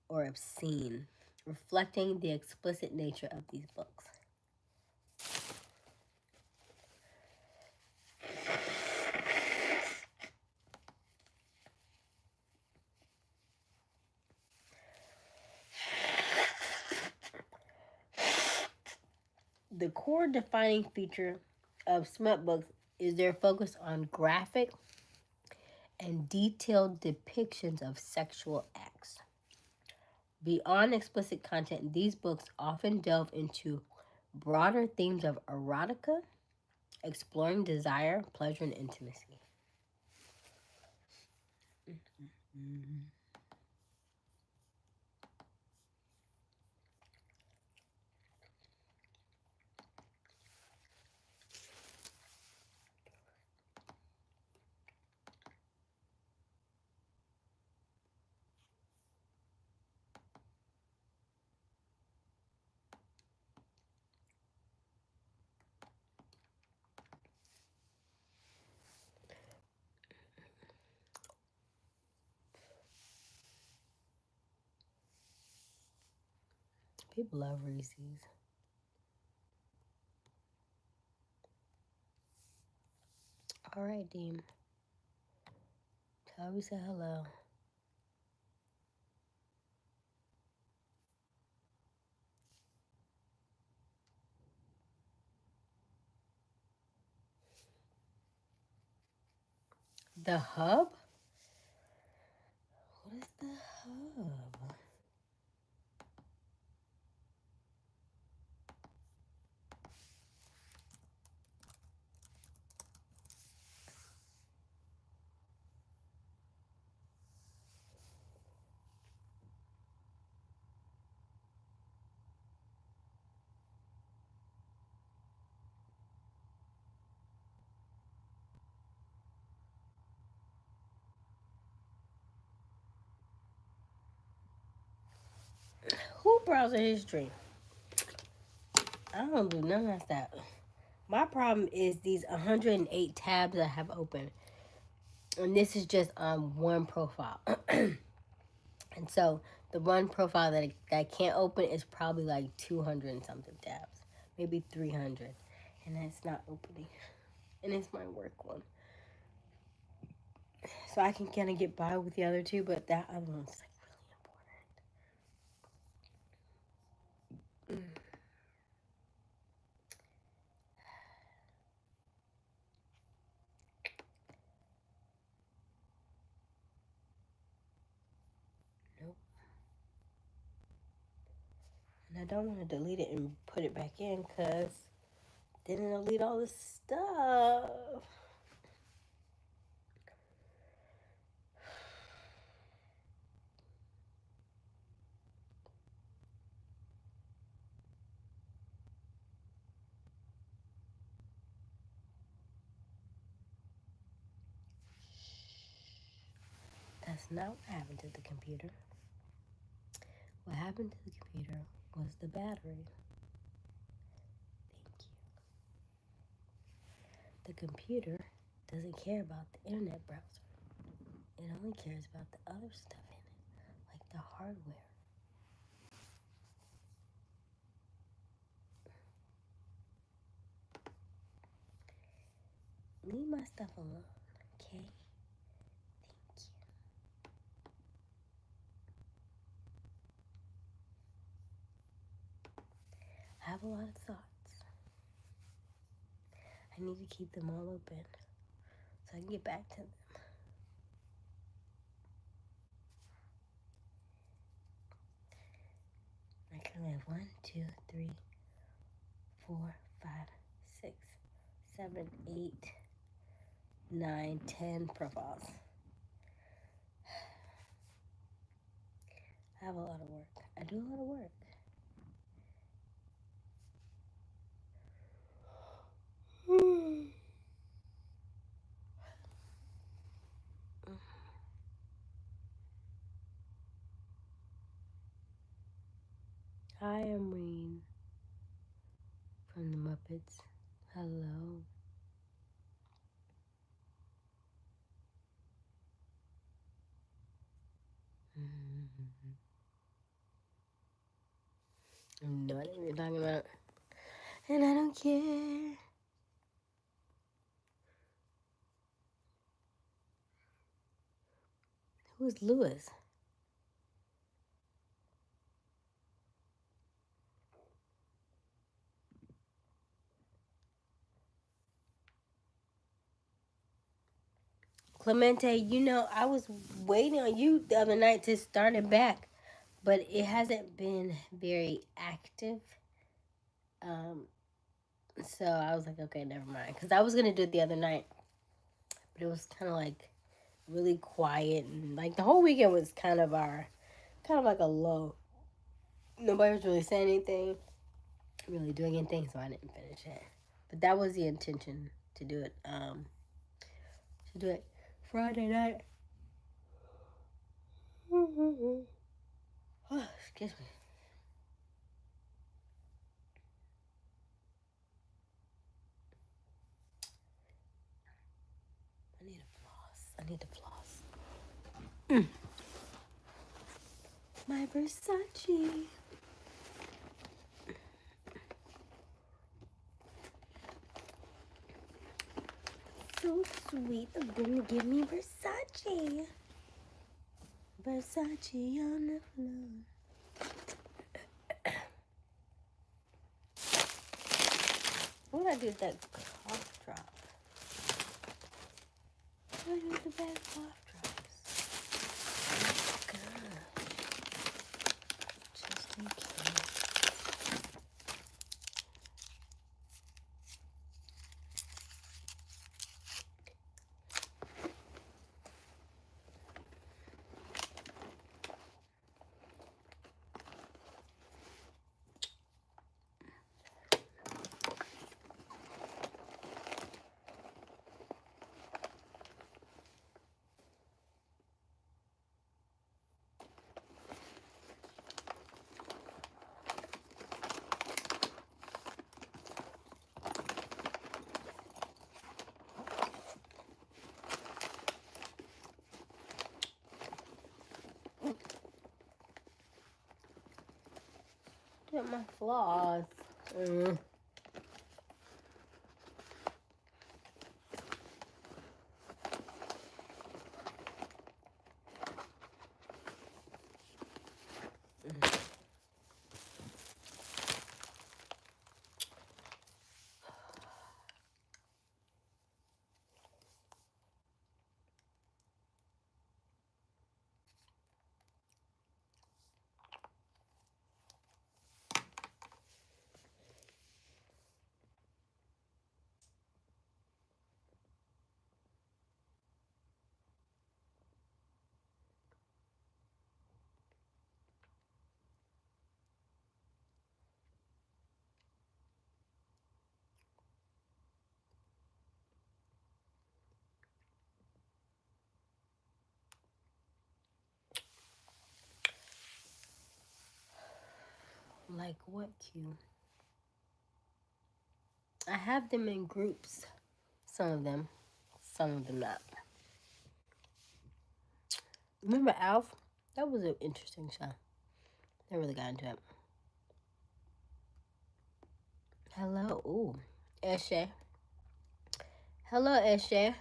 Speaker 1: or obscene, reflecting the explicit nature of these books. The core defining feature of smut books is their focus on graphic and detailed depictions of sexual acts. Beyond explicit content, these books often delve into broader themes of erotica, exploring desire, pleasure, and intimacy. People love Reese's. All right, Dean. Tell me say hello. The Hub? Who browser history? I don't do none of that. My problem is these 108 tabs I have open. And this is just on one profile. And so the one profile that I can't open is probably like 200 and something tabs. Maybe 300. And that's not opening. And it's my work one. So I can kind of get by with the other two, but that other one's like really important. Nope. And I don't want to delete it and put it back in because then it'll delete all this stuff. That's not what happened to the computer. What happened to the computer was the battery. Thank you. The computer doesn't care about the internet browser. It only cares about the other stuff in it, like the hardware. Leave my stuff alone, okay? Thank you. I have a lot of thoughts. I need to keep them all open so I can get back to them. I currently have 1, 2, 3, 4, 5, 6, 7, 8, 9, 10 profiles. I have a lot of work. I do a lot of work. Hi, Amreen from the Muppets. Hello. I know what you're talking about. And I don't care. Who's Lewis? Clemente, you know, I was waiting on you the other night to start it back, but it hasn't been very active. So I was like, okay, never mind. Because I was going to do it the other night, but it was kind of like really quiet. And like the whole weekend was kind of like a low. Nobody was really saying anything, really doing anything, so I didn't finish it. But that was the intention to do it. Friday night. Oh, excuse me. I need to floss. My Versace. So sweet. They're gonna give me Versace. Versace on the floor. What did I do with that cough drop? What did I do with the bad cough drops? Oh, God. Get my floss. Like what, Q? I have them in groups. Some of them not. Remember Alf? That was an interesting show. I really got into it. Hello. Ooh. Aysia. Hello, Aysia.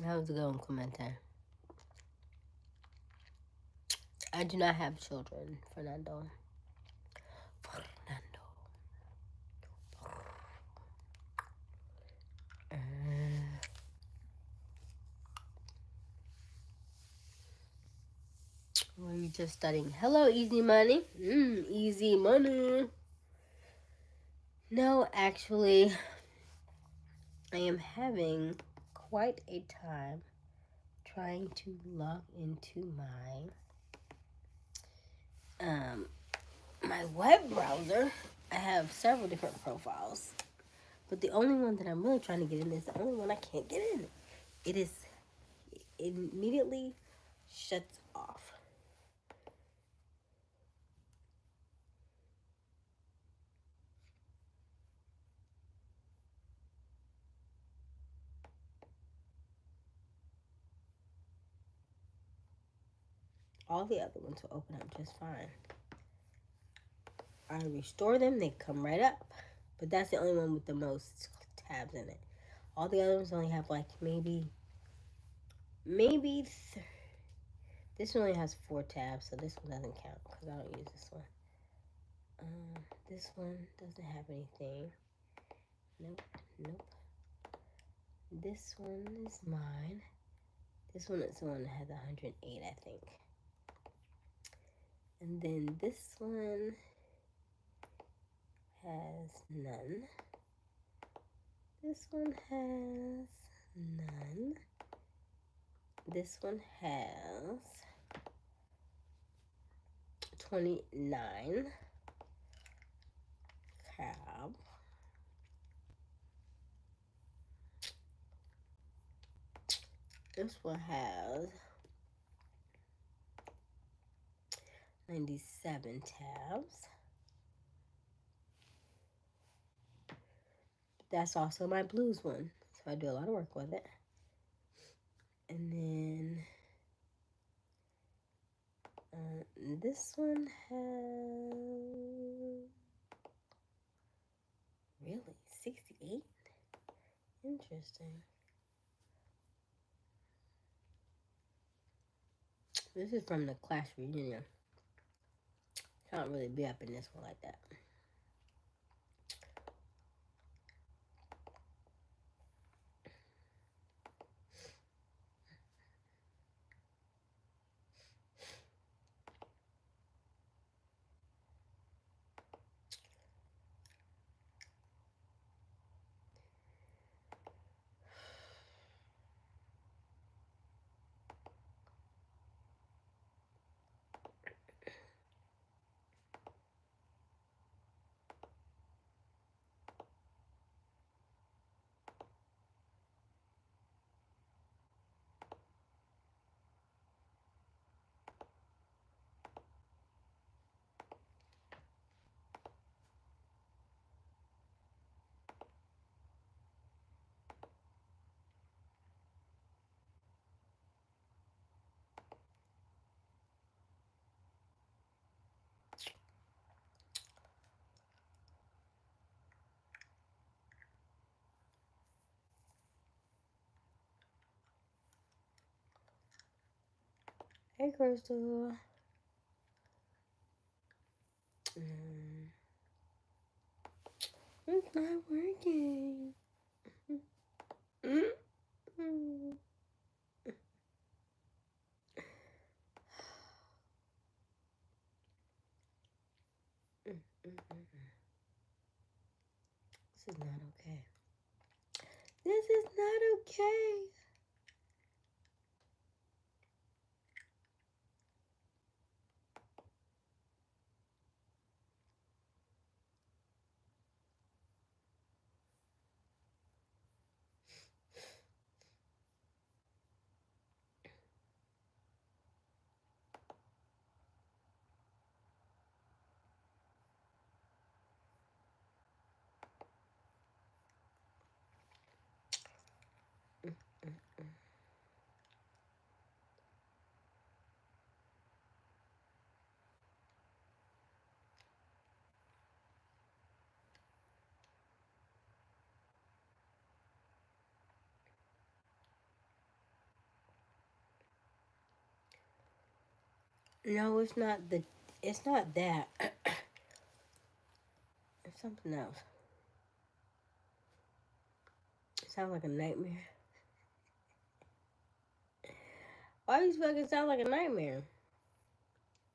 Speaker 1: How's it going, Clemente? I do not have children, Fernando. Were you just studying? Hello, Easy Money. Easy Money. No, actually, I am having quite a time trying to log into my web browser. I have several different profiles, but the only one that I'm really trying to get in is the only one I can't get in. It immediately shuts off. All the other ones will open up just fine. I restore them, they come right up. But that's the only one with the most tabs in it. All the other ones only have like maybe this one only has 4 tabs, so this one doesn't count because I don't use this one. This one doesn't have anything. Nope. This one is mine. This one is the one that has 108, I think. And then this one has none. This one has none. This one has 29 tab. This one has 97 tabs. That's also my blues one, so I do a lot of work with it. And then this one has really 68. Interesting. This is from the class reunion. Can't really be up in this one like that. Hey, Crystal. It's not working. This is not okay. This is not okay. No, it's not the. It's not that. It's something else. It sounds like a nightmare. Why do you fucking sound like a nightmare?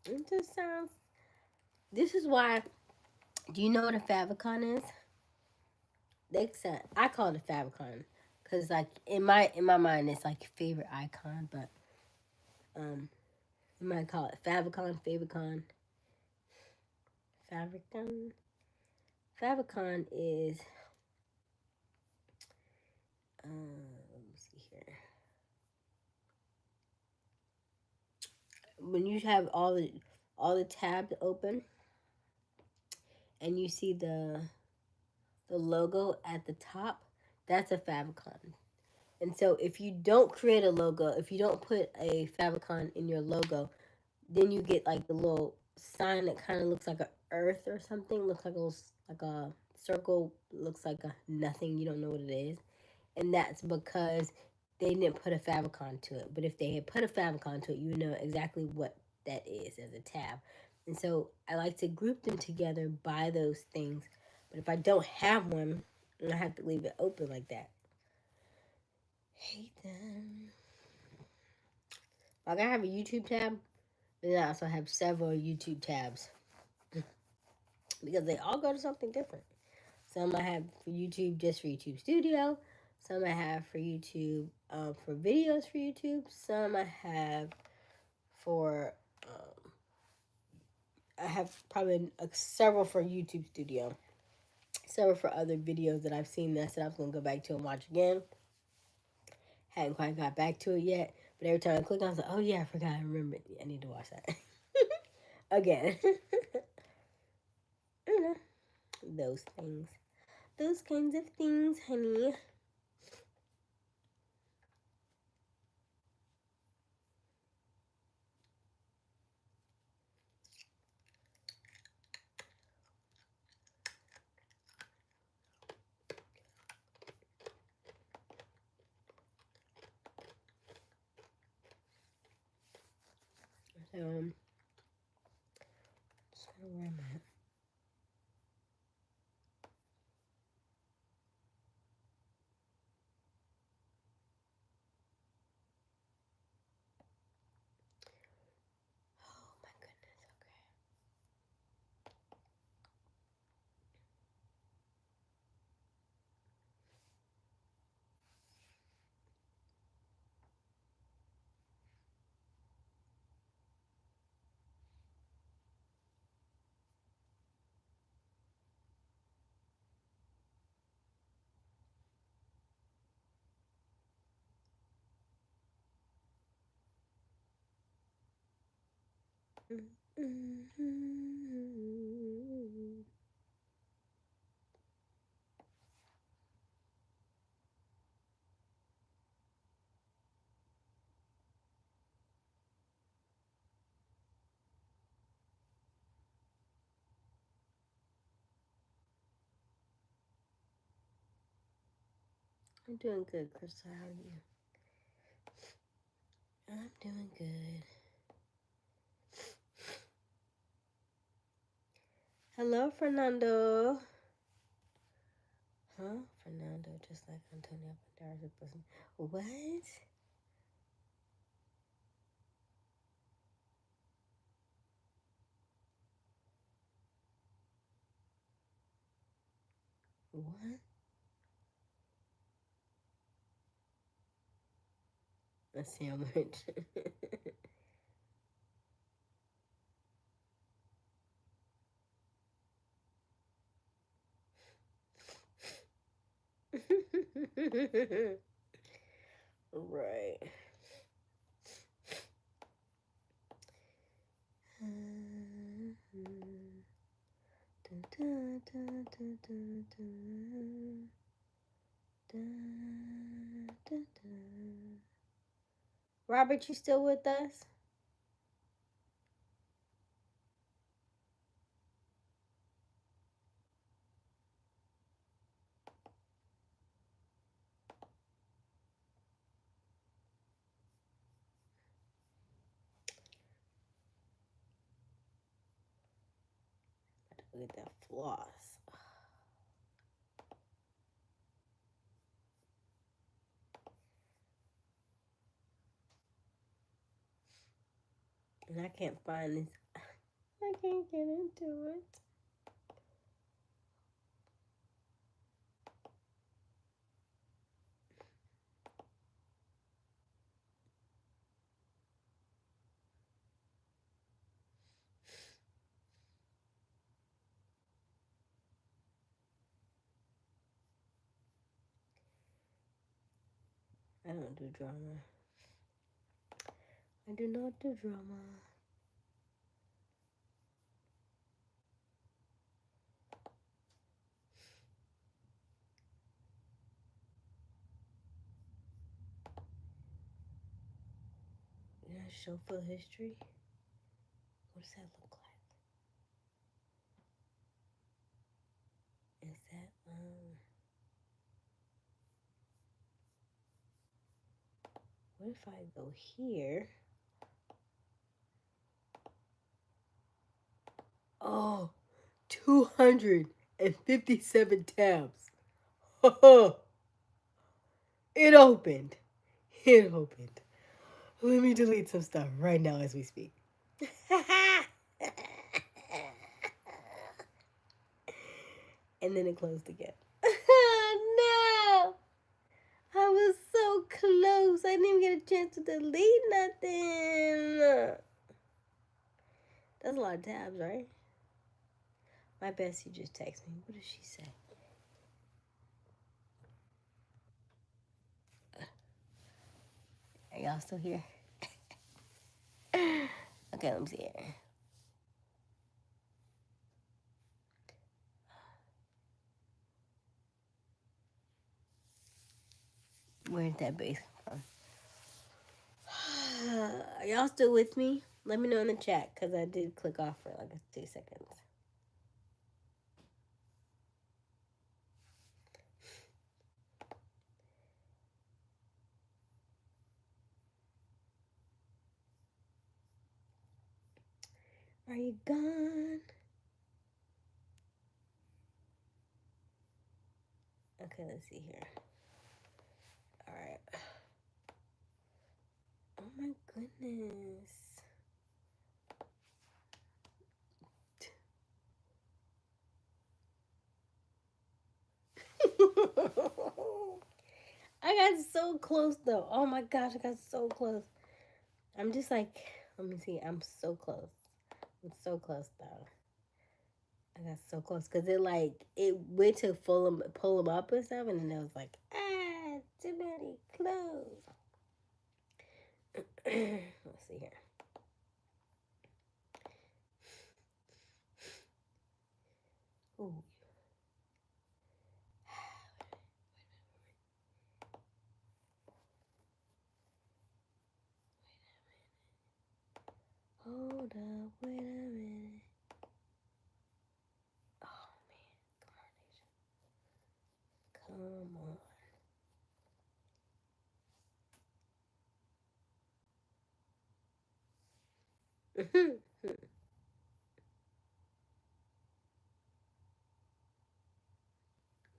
Speaker 1: It just sounds. This is why. Do you know what a favicon is? They said I call it a favicon because like in my mind it's like your favorite icon, but you might call it favicon, favicon. Favicon is let me see here. When you have all the tabs open and you see the logo at the top, that's a favicon. And so if you don't create a logo, if you don't put a favicon in your logo, then you get like the little sign that kind of looks like a earth or something. Looks like a circle. Looks like a nothing. You don't know what it is, and that's because they didn't put a favicon to it. But if they had put a favicon to it, you would know exactly what that is as a tab. And so I like to group them together by those things. But if I don't have one, I have to leave it open like that. Hate them. Like I have a YouTube tab, but then I also have several YouTube tabs because they all go to something different. Some I have for YouTube, just for YouTube Studio. Some I have for YouTube, for videos for YouTube. Some I have for, I have probably several for YouTube Studio. Several for other videos that I've seen that I said I was going to go back to and watch again. Hadn't quite got back to it yet. But every time I click on it, I was like, oh yeah, I forgot. I remember it. I need to watch that. Again. You know, those things. Those kinds of things, honey. Just where I'm at. Oh my goodness, okay. I'm doing good, Crystal. How are you? I'm doing good. Hello, Fernando. Huh? Fernando, just like Antonio Banderas' person. What? What? A sandwich. Right. Robert, you still with us? Look at that floss. And I can't find this. I can't get into it. I don't do drama. I do not do drama. You know, show full history. What does that look like? Is that what if I go here? Oh, 257 tabs. It opened. It opened. Let me delete some stuff right now as we speak. And then it closed again. No! I was so close. I didn't even get a chance to delete nothing. That's a lot of tabs, right? My bestie just texted me. What did she say? Are y'all still here? Okay, let me see here. Where did that base come from? Are y'all still with me? Let me know in the chat, because I did click off for like 2 seconds. Are you gone? Okay, let's see here. All right. Oh my goodness. I got so close though. Oh my gosh, I got so close. I'm just like, let me see. I'm so close. I'm so close though. I got so close because it went to pull them up and stuff, and then it was like, too many clothes. Let's see here. Ooh. Hold up, wait a minute. Oh man, come on.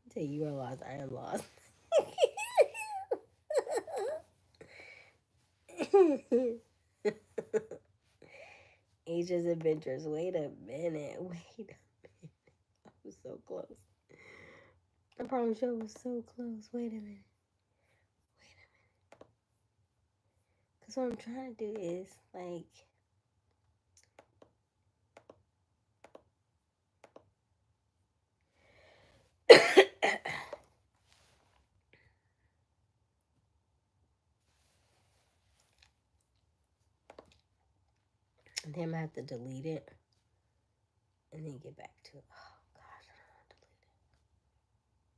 Speaker 1: Until you are lost, I am lost. Asia's Adventures. Wait a minute. I was so close. I promise you I was so close. Wait a minute. Because what I'm trying to do is like. And then I'm going to have to delete it. And then get back to it. Oh, gosh, I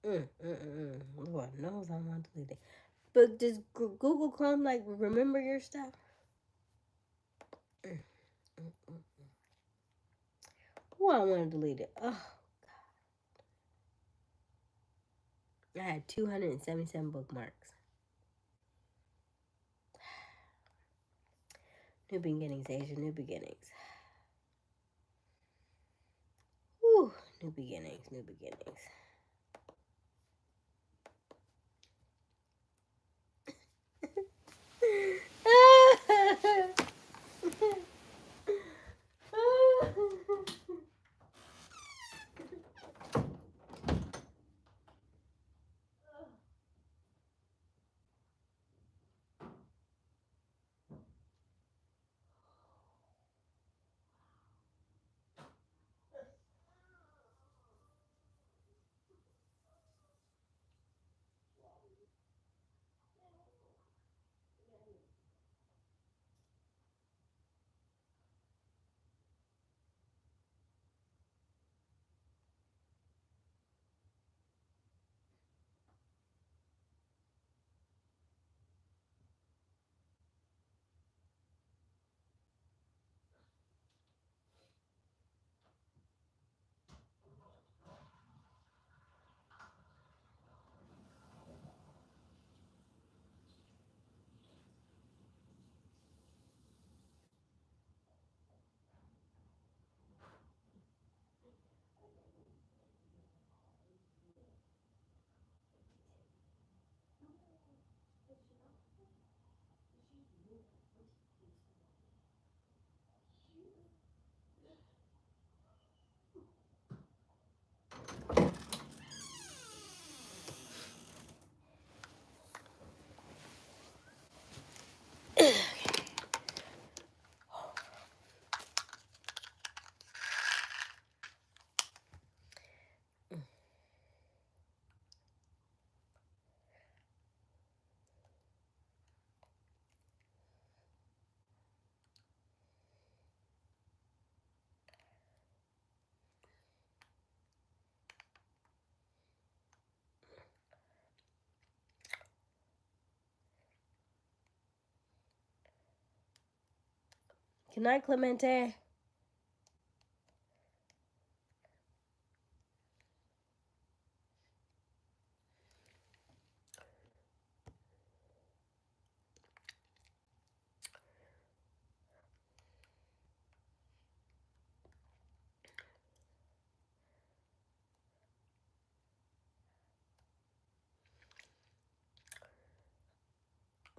Speaker 1: don't want to delete it. Lord knows I want to delete it. But does Google Chrome, like, remember your stuff? Oh, I want to delete it. Oh, God. I had 277 bookmarks. New beginnings, Asia. New beginnings. Whew. New beginnings. New beginnings. Good night, Clemente.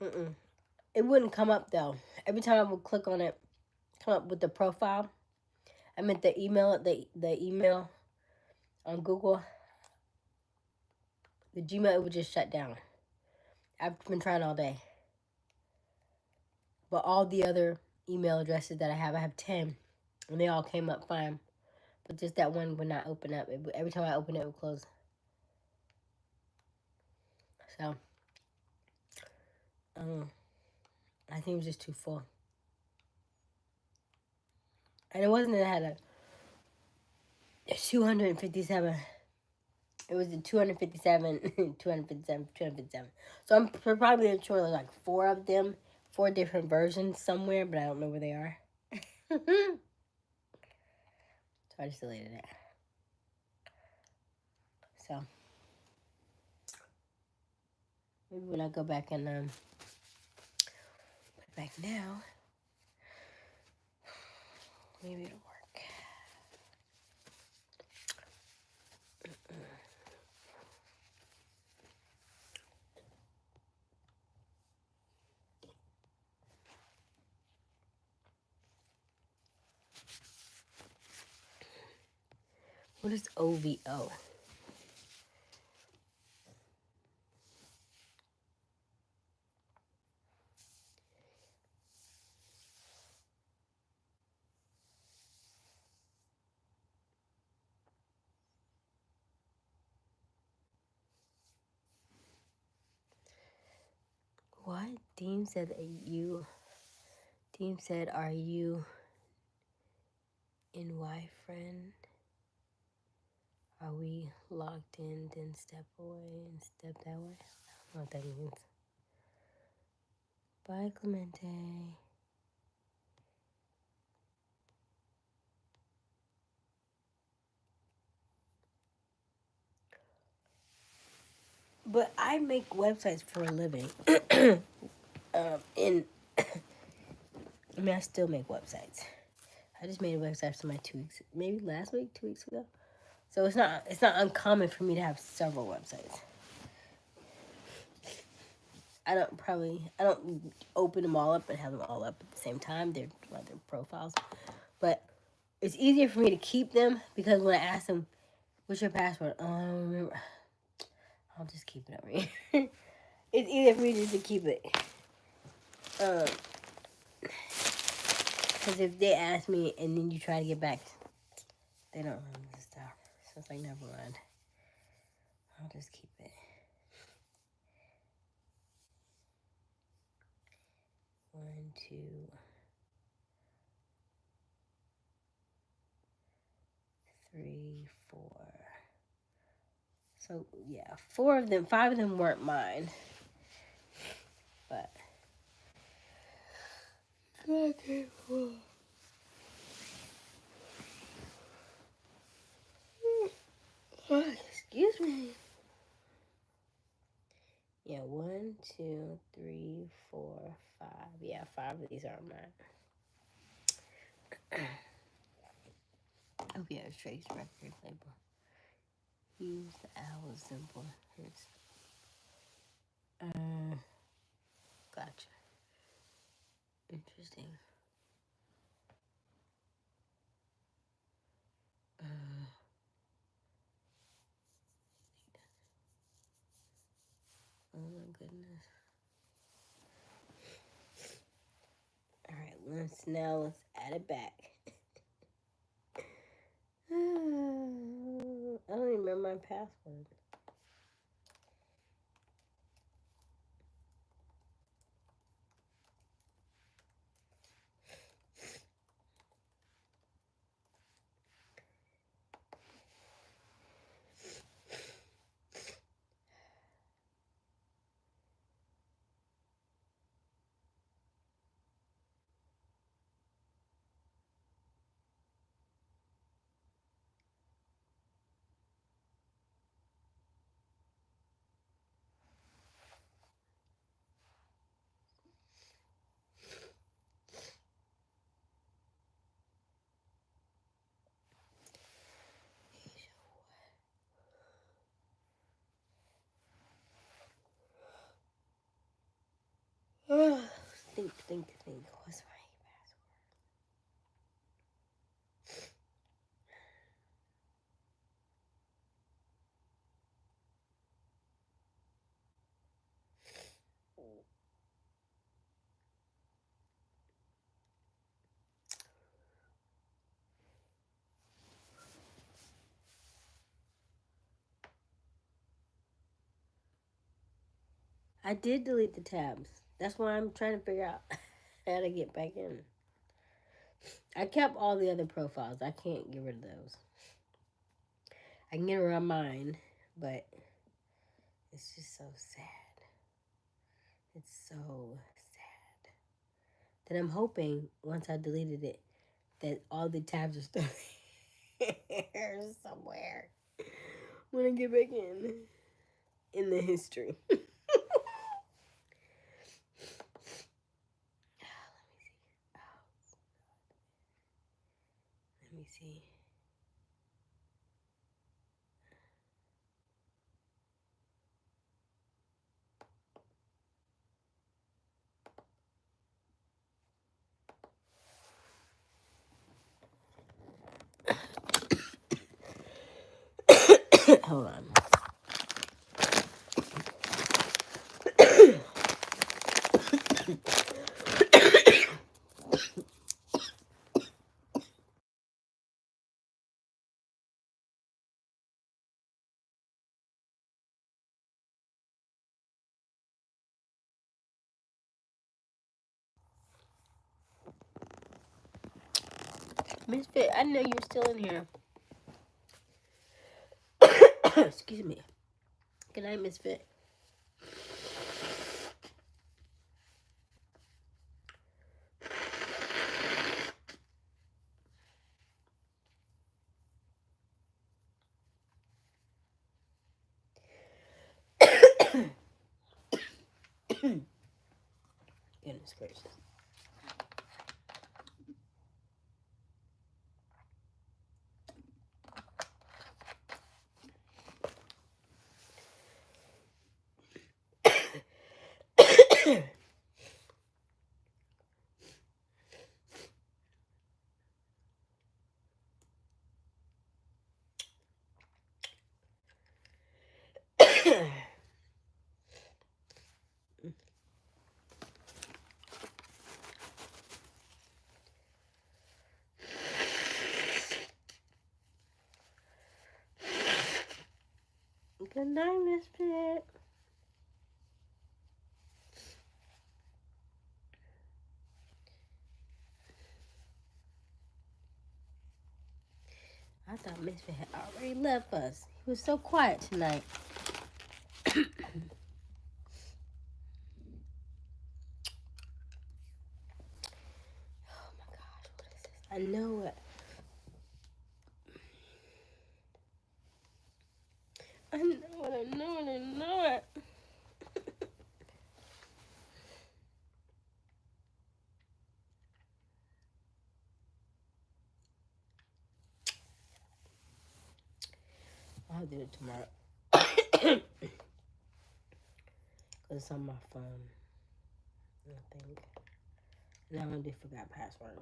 Speaker 1: It wouldn't come up though. Every time I would click on it, come up with the profile. I meant the email, the email on Google. The Gmail would just shut down. I've been trying all day. But all the other email addresses that I have 10, and they all came up fine. But just that one would not open up. Every time I open it, it would close. So, I think it was just too full. And it wasn't that I had a 257. It was the 257, 257, 257. So I'm probably sure there's like 4 of them, 4 different versions somewhere, but I don't know where they are. So I just deleted it. So maybe when I go back and put it back now, maybe it'll work. What is OVO? What? Dean said, are you in Y friend? Are we locked in, then step away and step that way? I don't know what that means. Bye, Clemente. But I make websites for a living. I still make websites. I just made a website for my 2 weeks, maybe last week, 2 weeks ago. So it's not uncommon for me to have several websites. I don't open them all up and have them all up at the same time. They're profiles. But it's easier for me to keep them because when I ask them, what's your password? I don't remember. I'll just keep it over here. It's easier for me just to keep it. Because if they ask me and then you try to get back, they don't remember the stuff. So it's like, never mind. I'll just keep it. One, 2, 3, 4. So yeah, 4 of them, 5 of them weren't mine. But excuse me. Yeah, 1, 2, 3, 4, 5. Yeah, 5 of these are mine. Oh yeah, trace record label. Use the hour symbol. Gotcha. Interesting. Oh my goodness. Alright, let's add it back. I don't even remember my password. Think. What's my I did delete the tabs. That's why I'm trying to figure out how to get back in. I kept all the other profiles. I can't get rid of those. I can get rid of mine, but it's just so sad. It's so sad. That I'm hoping once I deleted it that all the tabs are still there somewhere when I get back in the history. Let me see. Hold on. Misfit, I know you're still in here. Excuse me. Good night, Misfit. Goodness gracious. Good night, Misfit. I thought Misfit had already left us. He was so quiet tonight. Oh my gosh, what is this? I know it. I know it. I'll do it tomorrow. Because it's on my phone, I think. And I already forgot password.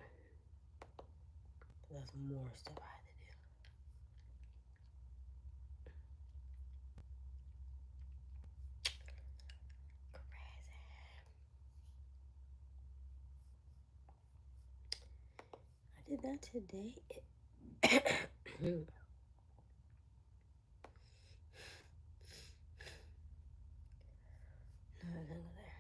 Speaker 1: That's more stuff I had to do. Crazy. I did that today. No, I didn't go there.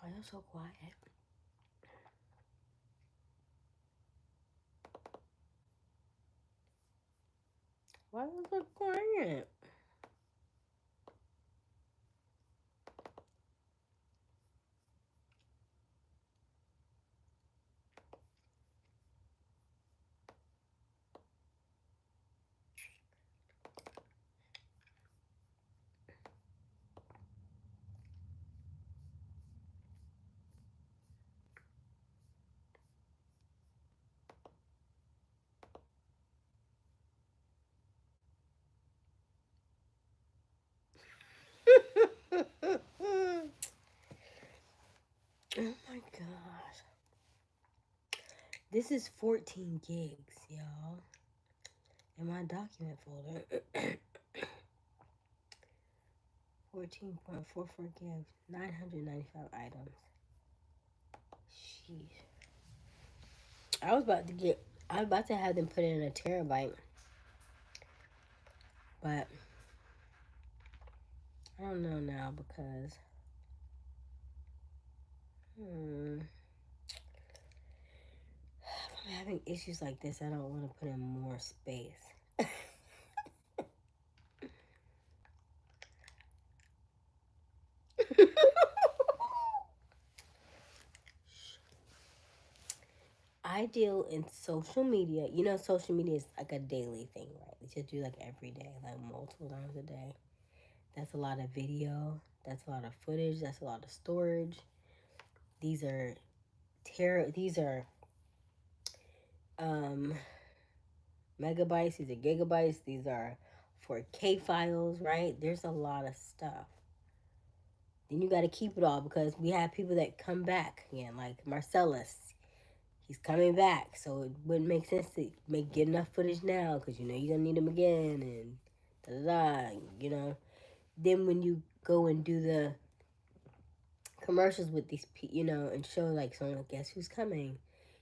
Speaker 1: Why are you so quiet? Why is it quiet? Oh my gosh. This is 14 gigs, y'all. In my document folder. 14.44 gigs. 995 items. Sheesh. I was about to have them put it in a terabyte. But I don't know now because I'm having issues like this. I don't want to put in more space. I deal in social media. You know, social media is like a daily thing, right? You just do like every day, like multiple times a day. That's a lot of video. That's a lot of footage. That's a lot of storage. These are These are megabytes. These are gigabytes. These are 4K files, right? There's a lot of stuff. Then you got to keep it all because we have people that come back again, like Marcellus. He's coming back, so it wouldn't make sense to get enough footage now because you know you're gonna need him again and da da da. You know, then when you go and do the commercials with these, and show like someone, guess who's coming,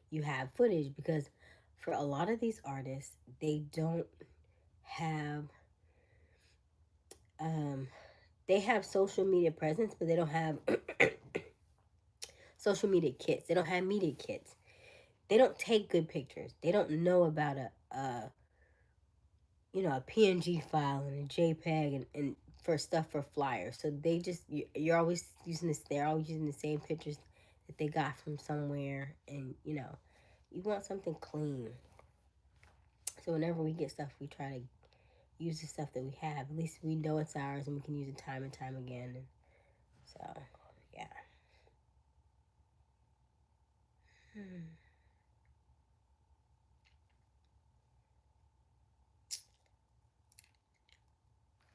Speaker 1: you have footage because for a lot of these artists, they don't have they have social media presence, but they don't have social media kits. They don't have media kits. They don't take good pictures. They don't know about a PNG file and a JPEG and for stuff for flyers. So they just you're always using this. They're always using the same pictures that they got from somewhere, and you want something clean. So whenever we get stuff, we try to use the stuff that we have. At least we know it's ours, and we can use it time and time again. And so, yeah.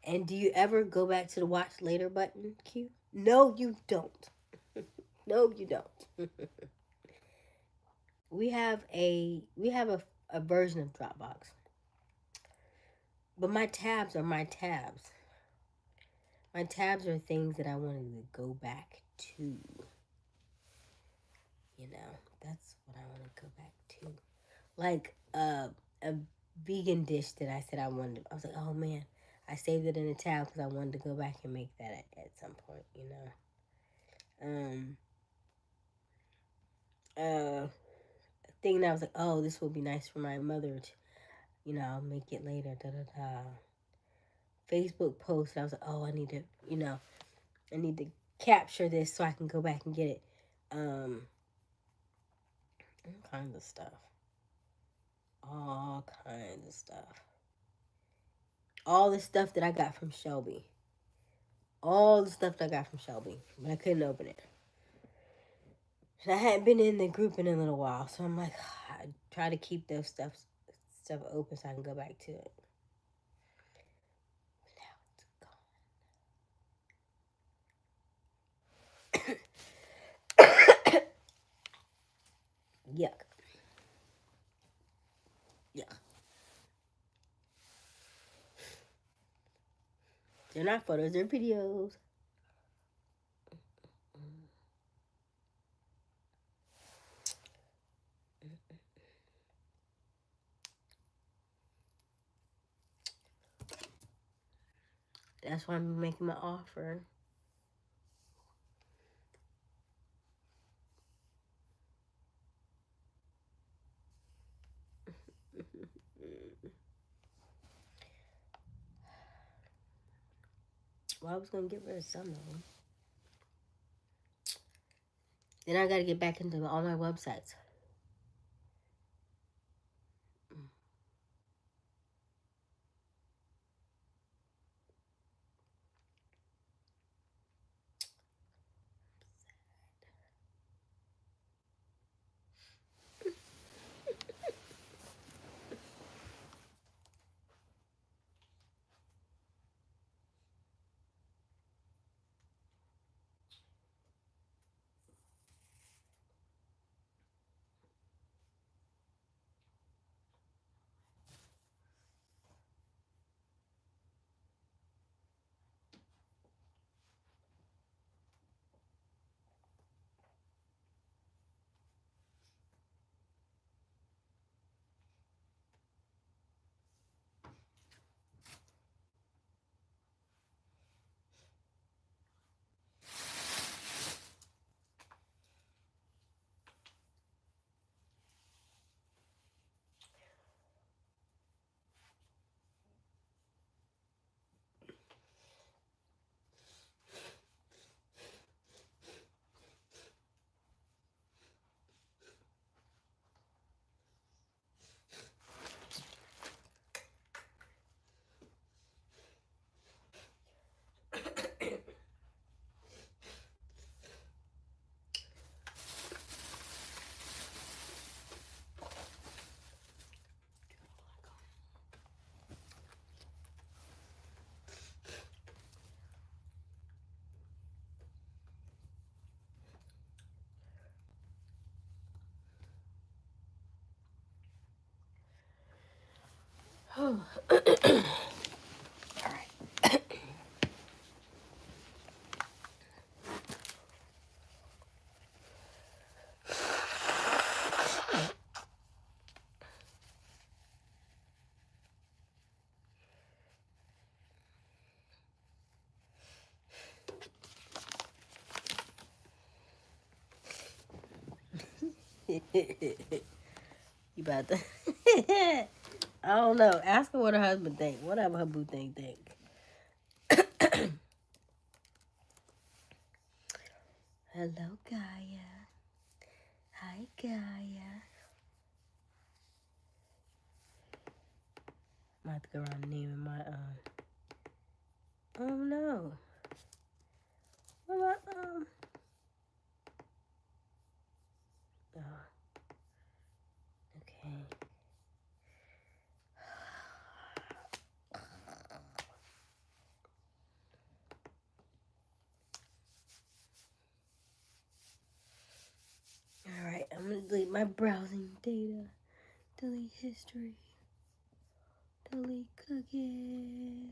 Speaker 1: And do you ever go back to the watch later button, Q? No, you don't. No, you don't. we have a version of Dropbox, but my tabs are my tabs. My tabs are things that I wanted to go back to. That's what I want to go back to. Like a vegan dish that I said I wanted. I was like, oh man, I saved it in a tab because I wanted to go back and make that at some point. Thing that I was like, oh, this will be nice for my mother to, I'll make it later. Da da da. Facebook post. I was like, oh, I need to capture this so I can go back and get it. All kinds of stuff. All kinds of stuff. All the stuff that I got from Shelby. All the stuff that I got from Shelby. But I couldn't open it. And I hadn't been in the group in a little while. So I'm like, I try to keep those stuff open so I can go back to it. But now it's gone. Yuck. Yuck. They're not photos, they're videos. That's why I'm making my offer. Well, I was gonna get rid of some of them. Then I gotta get back into all my websites. Oh. All right. You about to? I don't know. Ask her what her husband think. Whatever her boo thing think. Hello, Gaia. Hi, Gaia. I'm about to go around naming my Oh no. What about Oh. Okay. Alright, I'm gonna delete my browsing data. Delete history. Delete cookies.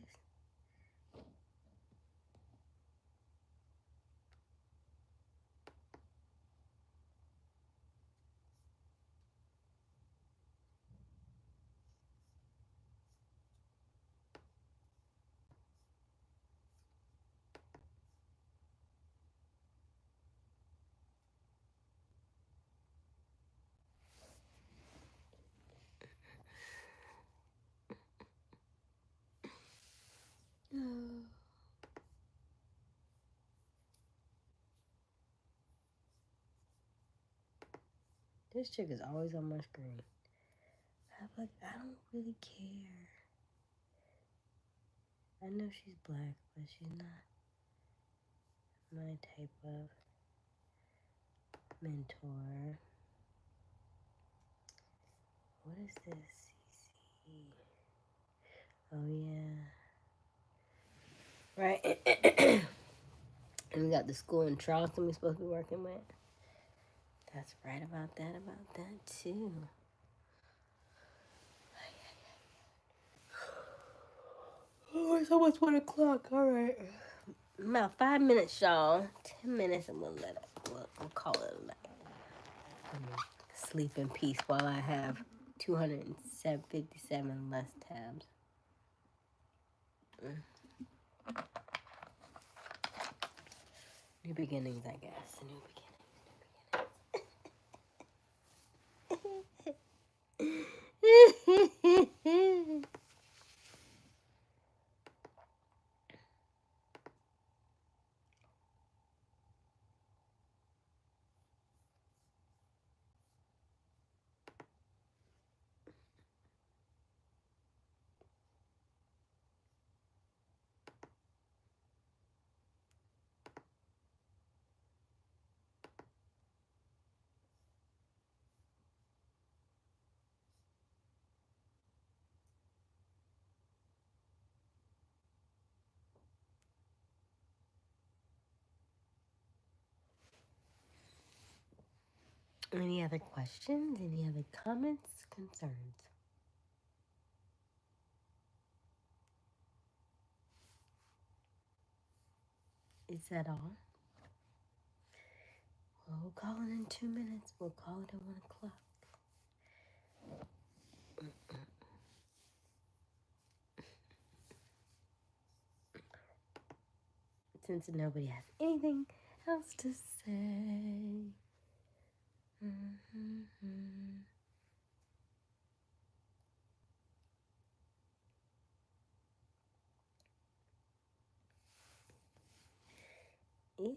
Speaker 1: Oh. This chick is always on my screen. I'm like, I don't really care. I know she's black, but she's not my type of mentor. What is this? CC. Oh, yeah. Right. And we got the school in Charleston we're supposed to be working with. That's right about that too. Oh, it's almost 1 o'clock. All right. About 5 minutes, y'all. 10 minutes, and we'll call it a night. Sleep in peace while I have 257 less tabs. New beginnings, I guess. New beginnings. Any other questions? Any other comments, concerns? Is that all? Well, we'll call it in 2 minutes. We'll call it at 1 o'clock. Since nobody has anything else to say. Ew.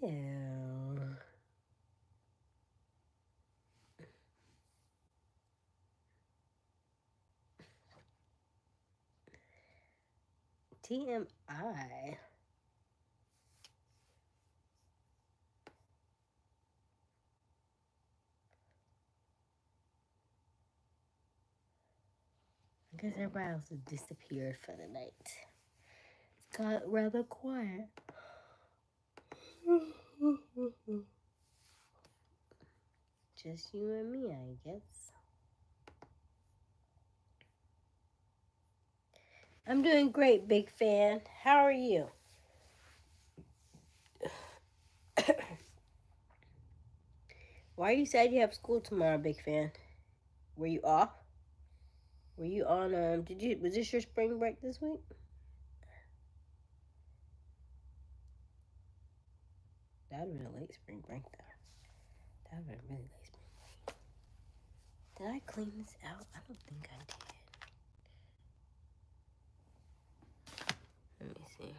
Speaker 1: TMI. I guess everybody else has disappeared for the night. It's got rather quiet. Just you and me, I guess. I'm doing great, big fan. How are you? Why you said you have school tomorrow, big fan? Were you off? Were you on, was this your spring break this week? That would have been a late spring break, though. That would have been really late spring break. Did I clean this out? I don't think I did. Let me see.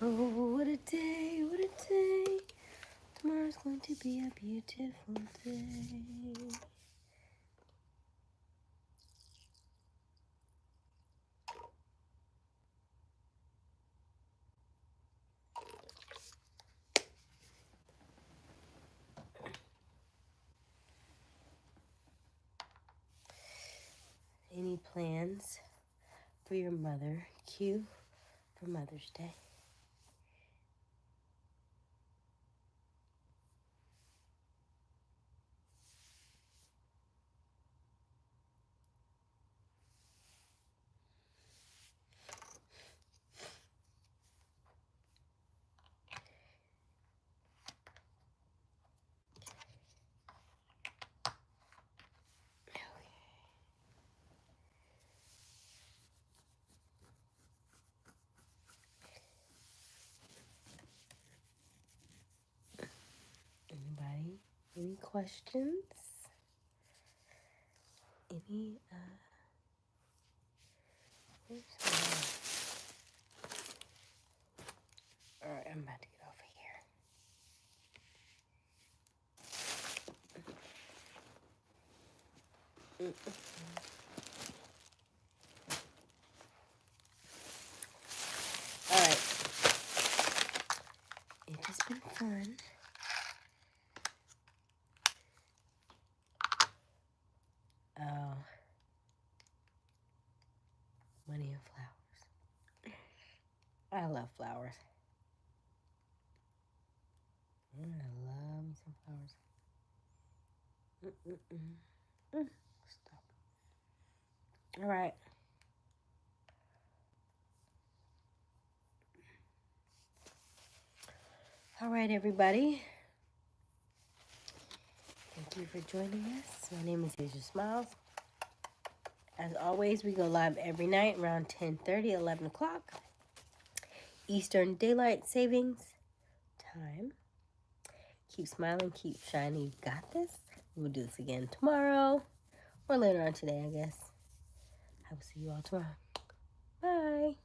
Speaker 1: Oh, what a day, what a day. Tomorrow's going to be a beautiful day. Any plans for your mother, Q, for Mother's Day? Anybody? Any questions? Any, Alright, I'm about to get over here. Alright. It has been fun. Oh. Money and flowers. I love flowers. I love me some flowers. Stop. All right. All right, everybody. Thank you for joining us. My name is Aysia Smiles. As always, we go live every night around 10:30, 11 o'clock. Eastern Daylight Savings Time. Keep smiling, keep shining. You got this. We'll do this again tomorrow or later on today, I guess. I will see you all tomorrow. Bye.